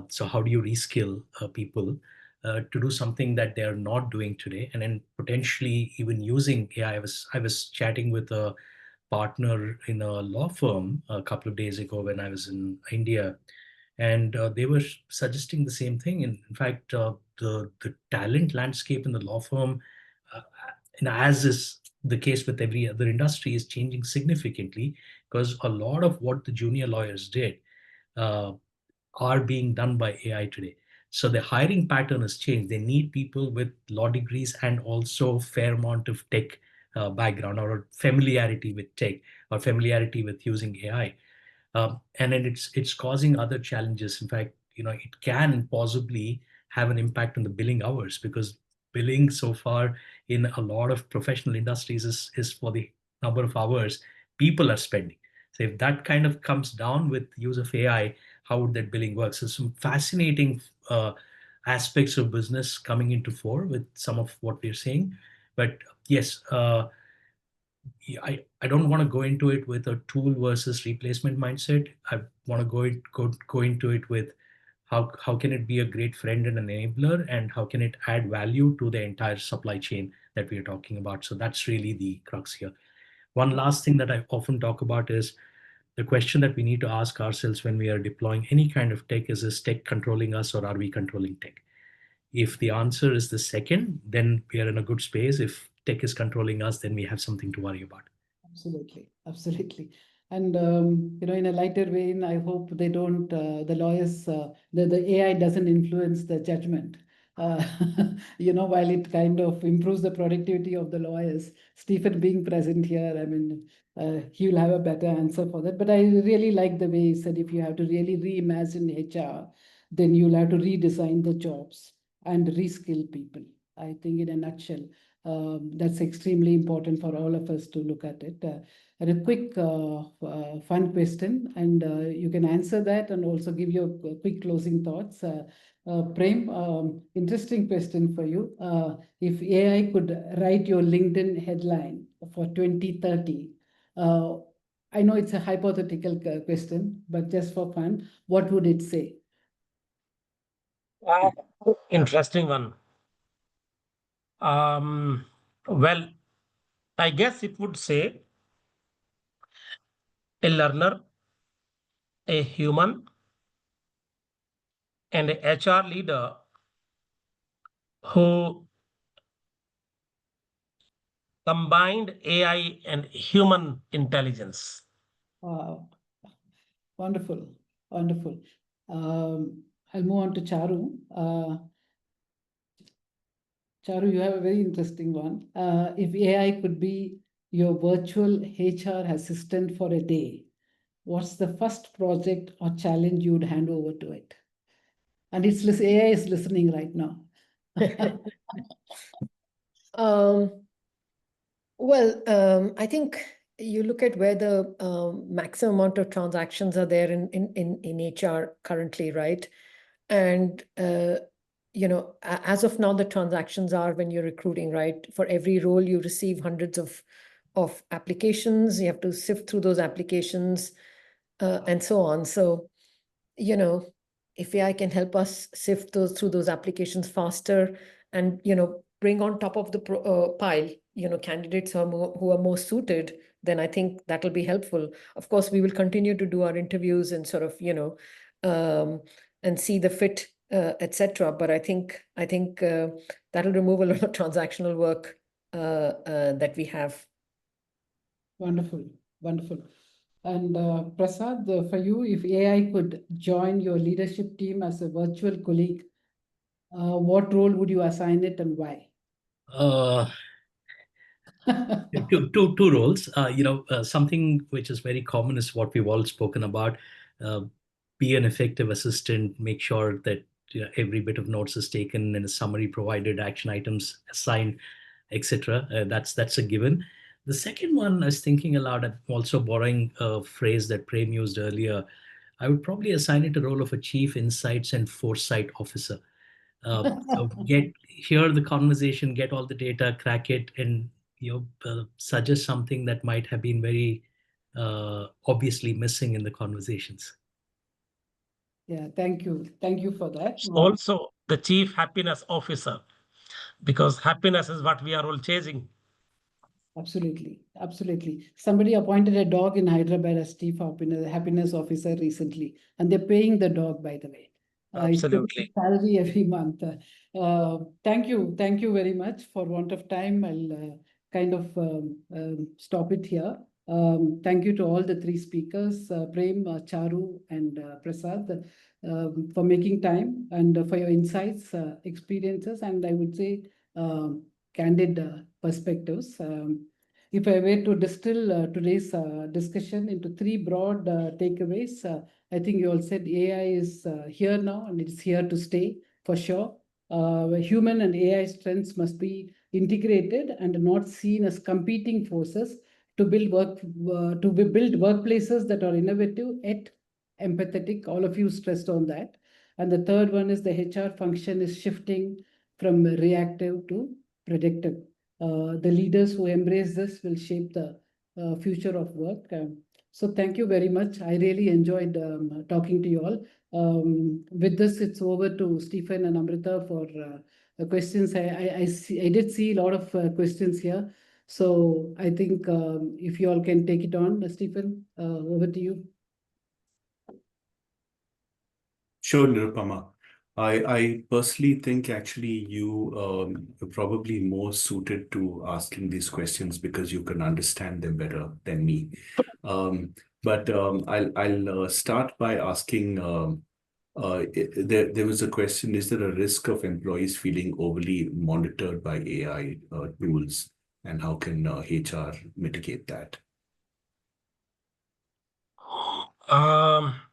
So how do you reskill people to do something that they're not doing today, and then potentially even using AI? I was chatting with a partner in a law firm a couple of days ago when I was in India, and they were suggesting the same thing. In fact, the talent landscape in the law firm, uh, and as is the case with every other industry, is changing significantly, because a lot of what the junior lawyers did uh, are being done by AI today. So the hiring pattern has changed. They need people with law degrees and also fair amount of tech background, or familiarity with tech, or familiarity with using AI. And then it's causing other challenges. In fact, it can possibly have an impact on the billing hours, because billing so far in a lot of professional industries is for the number of hours people are spending. So if that kind of comes down with use of AI, how would that billing work? So some fascinating aspects of business coming into fore with some of what we're seeing. But yes, I don't want to go into it with a tool versus replacement mindset. I want to go into it with how can it be a great friend and an enabler, and how can it add value to the entire supply chain that we are talking about. So that's really the crux here. One last thing that I often talk about is the question that we need to ask ourselves when we are deploying any kind of tech: is tech controlling us, or are we controlling tech? If the answer is the second, then we are in a good space. If tech is controlling us, then we have something to worry about. Absolutely. And in a lighter vein, I hope they don't, the lawyers, the AI doesn't influence the judgment. Uh, while it kind of improves the productivity of the lawyers, Stephen being present here, I mean, he will have a better answer for that. But I really like the way he said, if you have to really reimagine HR, then you'll have to redesign the jobs and reskill people. I think in a nutshell, that's extremely important for all of us to look at it. And a quick fun question, and you can answer that and also give your quick closing thoughts. Prem, interesting question for you. If AI could write your LinkedIn headline for 2030, I know it's a hypothetical question, but just for fun, what would it say? Interesting one. Well, I guess it would say a learner, a human, and a HR leader who combined AI and human intelligence. Wow. Wonderful, wonderful. I'll move on to Charu. Charu, you have a very interesting one. If AI could be your virtual HR assistant for a day, what's the first project or challenge you would hand over to it? And AI is listening right now. I think you look at where the maximum amount of transactions are there in HR currently, right? And as of now, the transactions are when you're recruiting, right? For every role, you receive hundreds of applications. You have to sift through those applications and so on. So, if AI can help us sift through those applications faster and, bring on top of the pile, candidates who are more suited, then I think that'll be helpful. Of course, we will continue to do our interviews and sort of, and see the fit, etc. But I think that'll remove a lot of transactional work that we have. Wonderful, wonderful. And Prasad, for you, if AI could join your leadership team as a virtual colleague, what role would you assign it and why? Two roles. Something which is very common is what we've all spoken about. Be an effective assistant. Make sure that every bit of notes is taken and a summary provided, action items assigned, etc. That's a given. The second one, I was thinking aloud. I'm also borrowing a phrase that Prem used earlier. I would probably assign it a role of a chief insights and foresight officer. So hear the conversation, get all the data, crack it, and suggest something that might have been very obviously missing in the conversations. Yeah, thank you for that. Also, the chief happiness officer, because happiness is what we are all chasing. Absolutely, absolutely. Somebody appointed a dog in Hyderabad as chief happiness officer recently, and they're paying the dog, by the way. Absolutely. Salary every month. Thank you very much. For want of time, I'll kind of stop it here. Thank you to all the three speakers, Prem, Charu, and Prasad, for making time and for your insights, experiences, and I would say candid perspectives. If I were to distill today's discussion into three broad takeaways, I think you all said AI is here now and it's here to stay for sure. Human and AI strengths must be integrated and not seen as competing forces to build workplaces that are innovative yet empathetic. All of you stressed on that. And the third one is the HR function is shifting from reactive to predictive. The leaders who embrace this will shape the future of work. So thank you very much. I really enjoyed talking to you all. With this, it's over to Stephen and Amrita for questions. I did see a lot of questions here. So I think if you all can take it on, Stephen, over to you. Sure, Nirupama. I personally think actually you're probably more suited to asking these questions because you can understand them better than me. But I'll start by asking. There was a question: is there a risk of employees feeling overly monitored by AI tools, and how can HR mitigate that?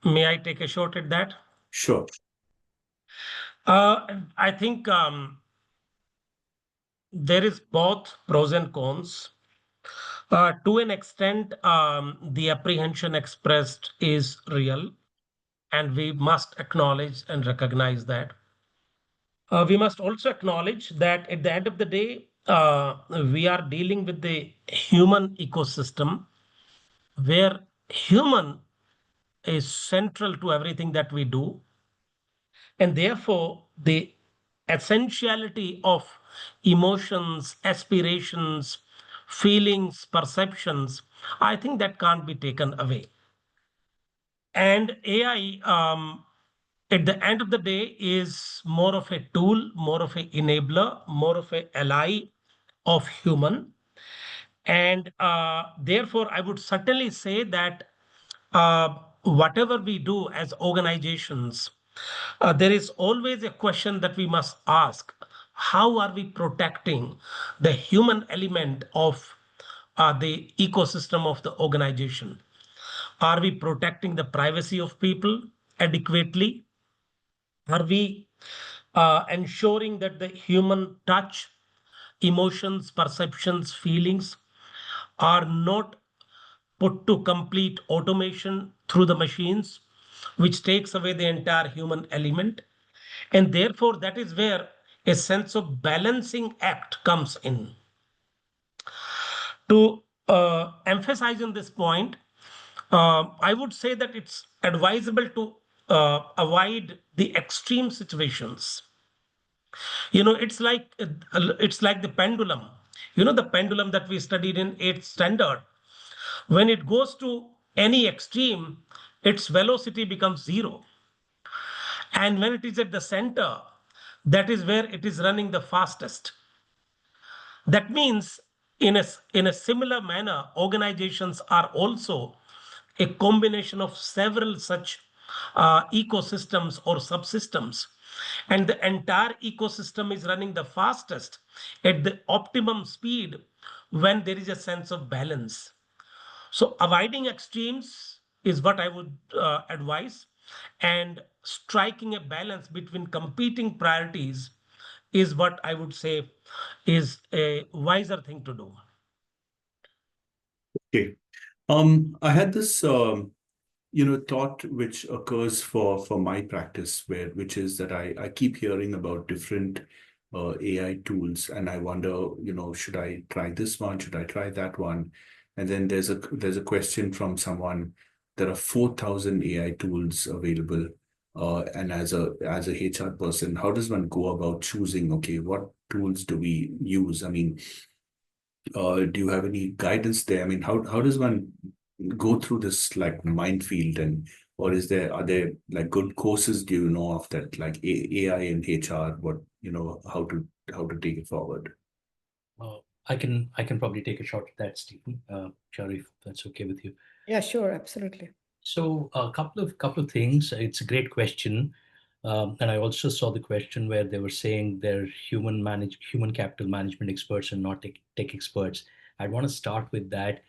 May I take a shot at that? Sure. I think there is both pros and cons. To an extent, the apprehension expressed is real, and we must acknowledge and recognize that. We must also acknowledge that at the end of the day, we are dealing with the human ecosystem where human is central to everything that we do. And therefore, the essentiality of emotions, aspirations, feelings, perceptions, I think that can't be taken away. And AI, at the end of the day, is more of a tool, more of an enabler, more of an ally of human. And therefore, I would certainly say that whatever we do as organizations, there is always a question that we must ask: how are we protecting the human element of the ecosystem of the organization? Are we protecting the privacy of people adequately? Are we ensuring that the human touch, emotions, perceptions, feelings are not put to complete automation through the machines, which takes away the entire human element? And therefore, that is where a sense of balancing act comes in. To emphasize on this point, I would say that it's advisable to avoid the extreme situations. It's like the pendulum. The pendulum that we studied in 8th standard. When it goes to any extreme, its velocity becomes zero. And when it is at the center, that is where it is running the fastest. That means in a similar manner, organizations are also a combination of several such ecosystems or subsystems. And the entire ecosystem is running the fastest at the optimum speed when there is a sense of balance. So avoiding extremes is what I would advise, and striking a balance between competing priorities is what I would say is a wiser thing to do. Okay. I had this thought which occurs for my practice, which is that I keep hearing about different AI tools, and I wonder, should I try this one? Should I try that one? And then there's a question from someone. There are 4,000 AI tools available, and as a HR person, how does one go about choosing? Okay, what tools do we use? I mean, do you have any guidance there? I mean, how does one go through this like minefield, or are there like good courses do you know of that, like AI and HR, what how to take it forward? I can probably take a shot at that, Stephen. Charu, if that's okay with you. Yeah, sure, absolutely. So a couple of things. It's a great question. And I also saw the question where they were saying they're human capital management experts and not tech experts. I want to start with that.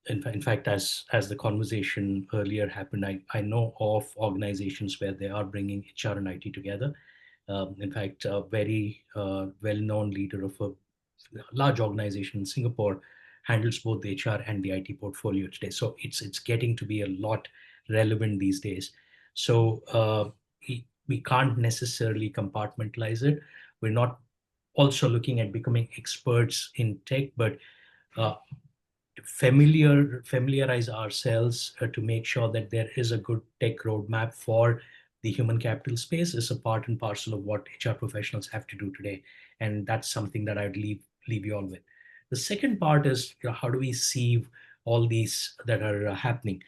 In fact, as the conversation earlier happened, I know of organizations where they are bringing HR and IT together. In fact, a very well-known leader of a large organization in Singapore handles both the HR and the IT portfolio today. So it's getting to be a lot relevant these days. So we can't necessarily compartmentalize it. We're not also looking at becoming experts in tech, but familiarize ourselves to make sure that there is a good tech roadmap for the human capital space is a part and parcel of what HR professionals have to do today. And that's something that I'd leave you all with. The second part is, how do we sieve all these that are happening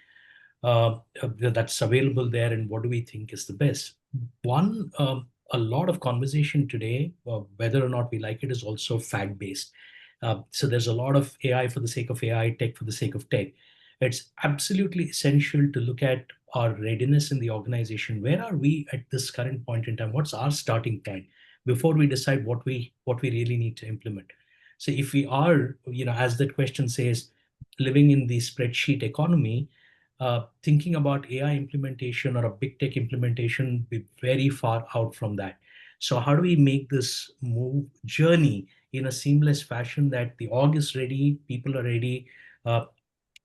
that's available there, and what do we think is the best? One, a lot of conversation today, whether or not we like it, is also fact-based. So there's a lot of AI for the sake of AI, tech for the sake of tech. It's absolutely essential to look at our readiness in the organization. Where are we at this current point in time? What's our starting point before we decide what we really need to implement? So if we are, as that question says, living in the spreadsheet economy, thinking about AI implementation or a big tech implementation be very far out from that. So how do we make this journey in a seamless fashion that the org is ready, people are ready,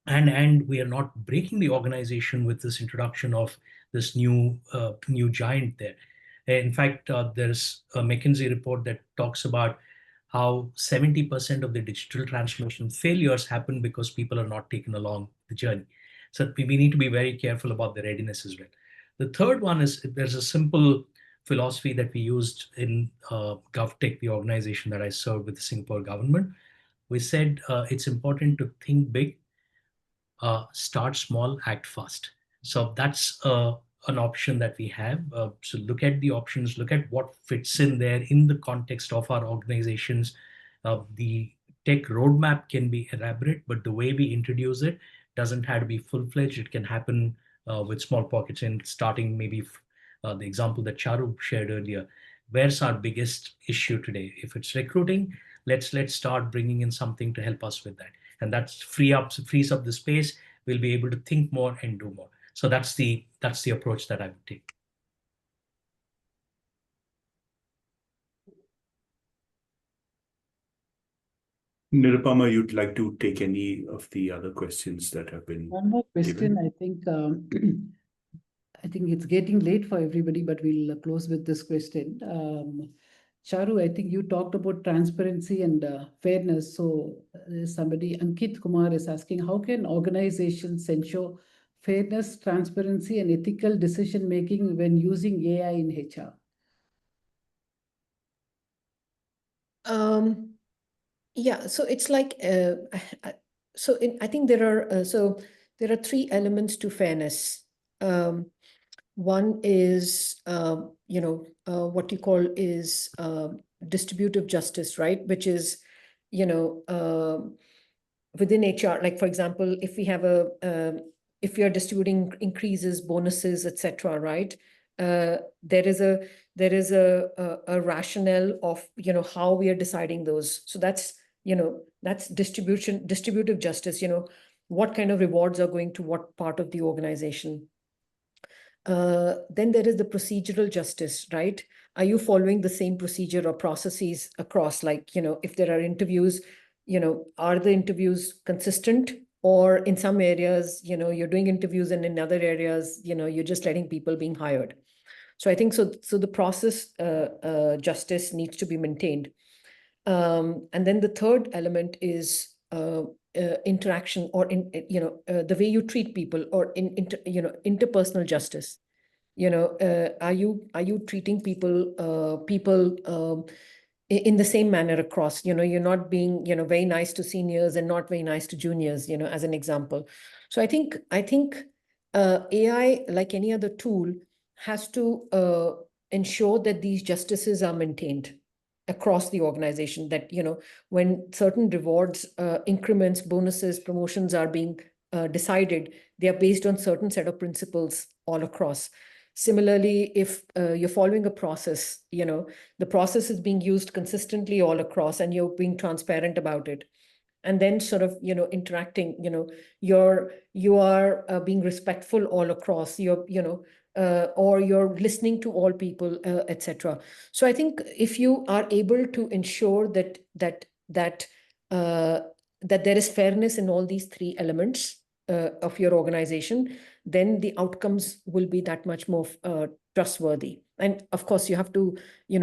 and we are not breaking the organization with this introduction of this new giant there. In fact, there's a McKinsey report that talks about how 70% of the digital transformation failures happen because people are not taken along the journey. So we need to be very careful about the readiness as well. The third one is there's a simple philosophy that we used in GovTech, the organization that I served with the Singapore government. we said it's important to think big, start small, act fast. So that's an option that we have. So look at the options, look at what fits in there in the context of our organizations. The tech roadmap can be elaborate, but the way we introduce it doesn't have to be full-fledged. It can happen with small pockets, and starting maybe the example that Charu shared earlier. Where's our biggest issue today? If it's recruiting, let's start bringing in something to help us with that, and that frees up the space. We'll be able to think more and do more. So that's the approach that I would take. Nirupama, you'd like to take any of the other questions that have been One more question. given? I think I think it's getting late for everybody, but we'll close with this question. Charu, I think you talked about transparency and fairness. So somebody, Ankit Kumar, is asking, how can organizations ensure fairness, transparency, and ethical decision making when using AI in HR? Yeah, so it's like I think there are three elements to fairness. One is what you call is distributive justice, right? Which is within HR. Like for example, if we have if we are distributing increases, bonuses, etc., right? There is a rationale of how we are deciding those. So that's distributive justice. What kind of rewards are going to what part of the organization. Then there is the procedural justice, right? Are you following the same procedure or processes across? Like, if there are interviews, are the interviews consistent? Or in some areas, you're doing interviews, and in other areas, you're just letting people being hired. So I think so the process justice needs to be maintained. And then the third element is interaction, or the way you treat people, or interpersonal justice. Are you treating people in the same manner across? You're not being very nice to seniors and not very nice to juniors, as an example. So I think AI, like any other tool, has to ensure that these justices are maintained across the organization, that when certain rewards, increments, bonuses, promotions are being decided, they are based on certain set of principles all across. Similarly, if you're following a process, the process is being used consistently all across, and you're being transparent about it, and then sort of interacting, you are being respectful all across, or you're listening to all people, etc. So I think if you are able to ensure that there is fairness in all these three elements of your organization, then the outcomes will be that much more trustworthy. And of course, you have to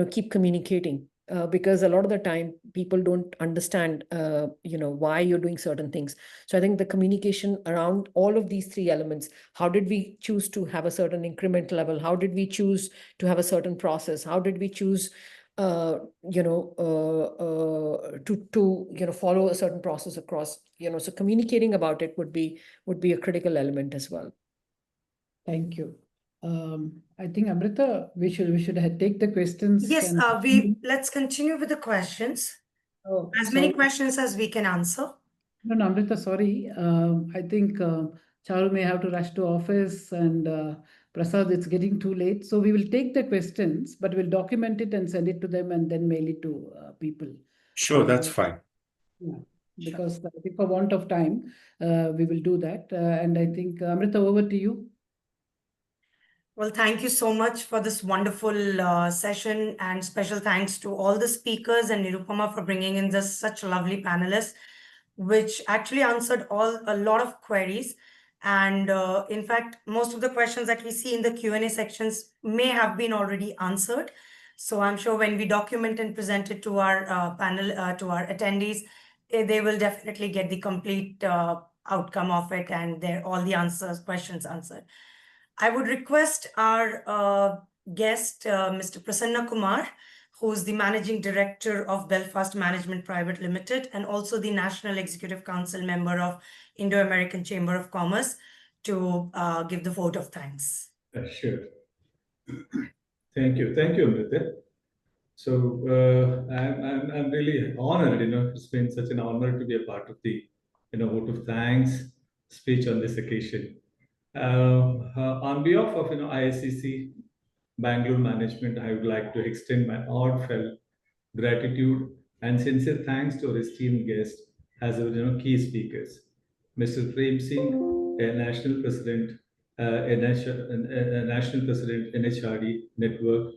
keep communicating, because a lot of the time people don't understand why you're doing certain things. So I think the communication around all of these three elements: how did we choose to have a certain increment level? How did we choose to have a certain process? How did we choose to follow a certain process across? So communicating about it would be a critical element as well. Thank you. I think Amrita, we should take the questions. Yes, let's continue with the questions. Oh, as many questions as we can answer. No, Amrita, sorry. I think Charu may have to rush to office, and Prasad, it's getting too late. So we will take the questions, but we'll document it and send it to them, and then mail it to people. Sure, that's fine. Yeah, because I think for want of time, we will do that. And I think, Amrita, over to you. Well, thank you so much for this wonderful session, and special thanks to all the speakers and Nirupama for bringing in this such lovely panelists, which actually answered a lot of queries. And in fact, most of the questions that we see in the Q&A sections may have been already answered. So I'm sure when we document and present it to our panel, to our attendees, they will definitely get the complete outcome of it, and all the questions answered. I would request our guest, Mr. Prasanna Kumar, who's the Managing Director of Belfast Management Private Limited, and also the National Executive Council member of Indo-American Chamber of Commerce, to give the vote of thanks. Sure. Thank you, Amrita. So I'm really honored. It's been such an honor to be a part of the vote of thanks speech on this occasion. On behalf of IACC Bangalore management, I would like to extend my heartfelt gratitude and sincere thanks to our esteemed guests as our key speakers, Mr. Prem Singh, a national president, national president NHRD network,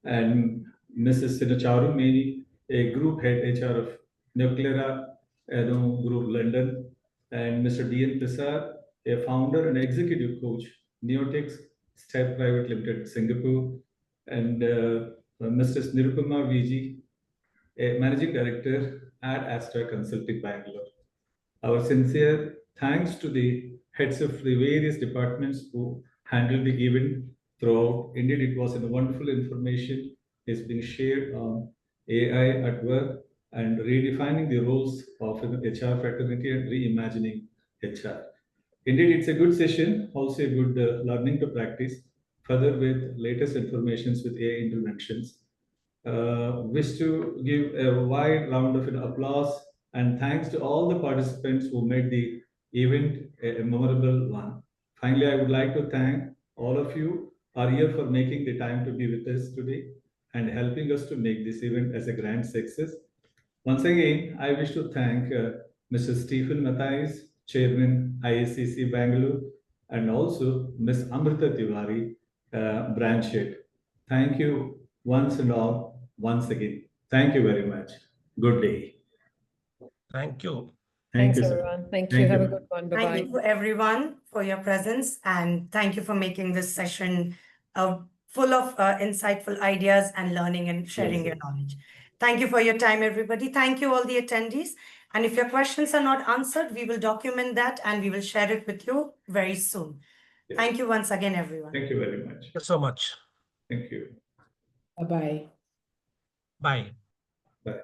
and Mrs. Charu Maini, a group head HR of Nuclera Group London, and Mr. D.N. Prasad, a founder and executive coach, Neotic Step Private Limited, Singapore, and Mrs. Nirupama VG, a managing director at Astra Consulting, Bangalore. Our sincere thanks to the heads of the various departments who handled the event throughout. Indeed, it was a wonderful information is being shared on AI at work and redefining the roles of HR fraternity and reimagining HR. Indeed, it's a good session, also a good learning to practice further with latest informations with AI interventions. Wish to give a wide round of applause and thanks to all the participants who made the event a memorable one. Finally, I would like to thank all of you are here for making the time to be with us today and helping us to make this event as a grand success. Once again, I wish to thank Mr. Stephen Mathias, Chairman IACC Bangalore, and also Ms. Amrita Tiwari, branch head. Thank you once and all, once again. Thank you very much. Good day. Thank you. Thanks, you, sir. everyone. Thank you. Have a good one. Bye-bye. Thank you, everyone, for your presence, and thank you for making this session full of insightful ideas and learning and sharing your knowledge. Thank you for your time, everybody. Thank you, all the attendees. And if your questions are not answered, we will document that and we will share it with you very soon. Yes. Thank you once again, everyone. Thank you very much. Thank you so much. Thank you. Bye-bye. Bye. Bye.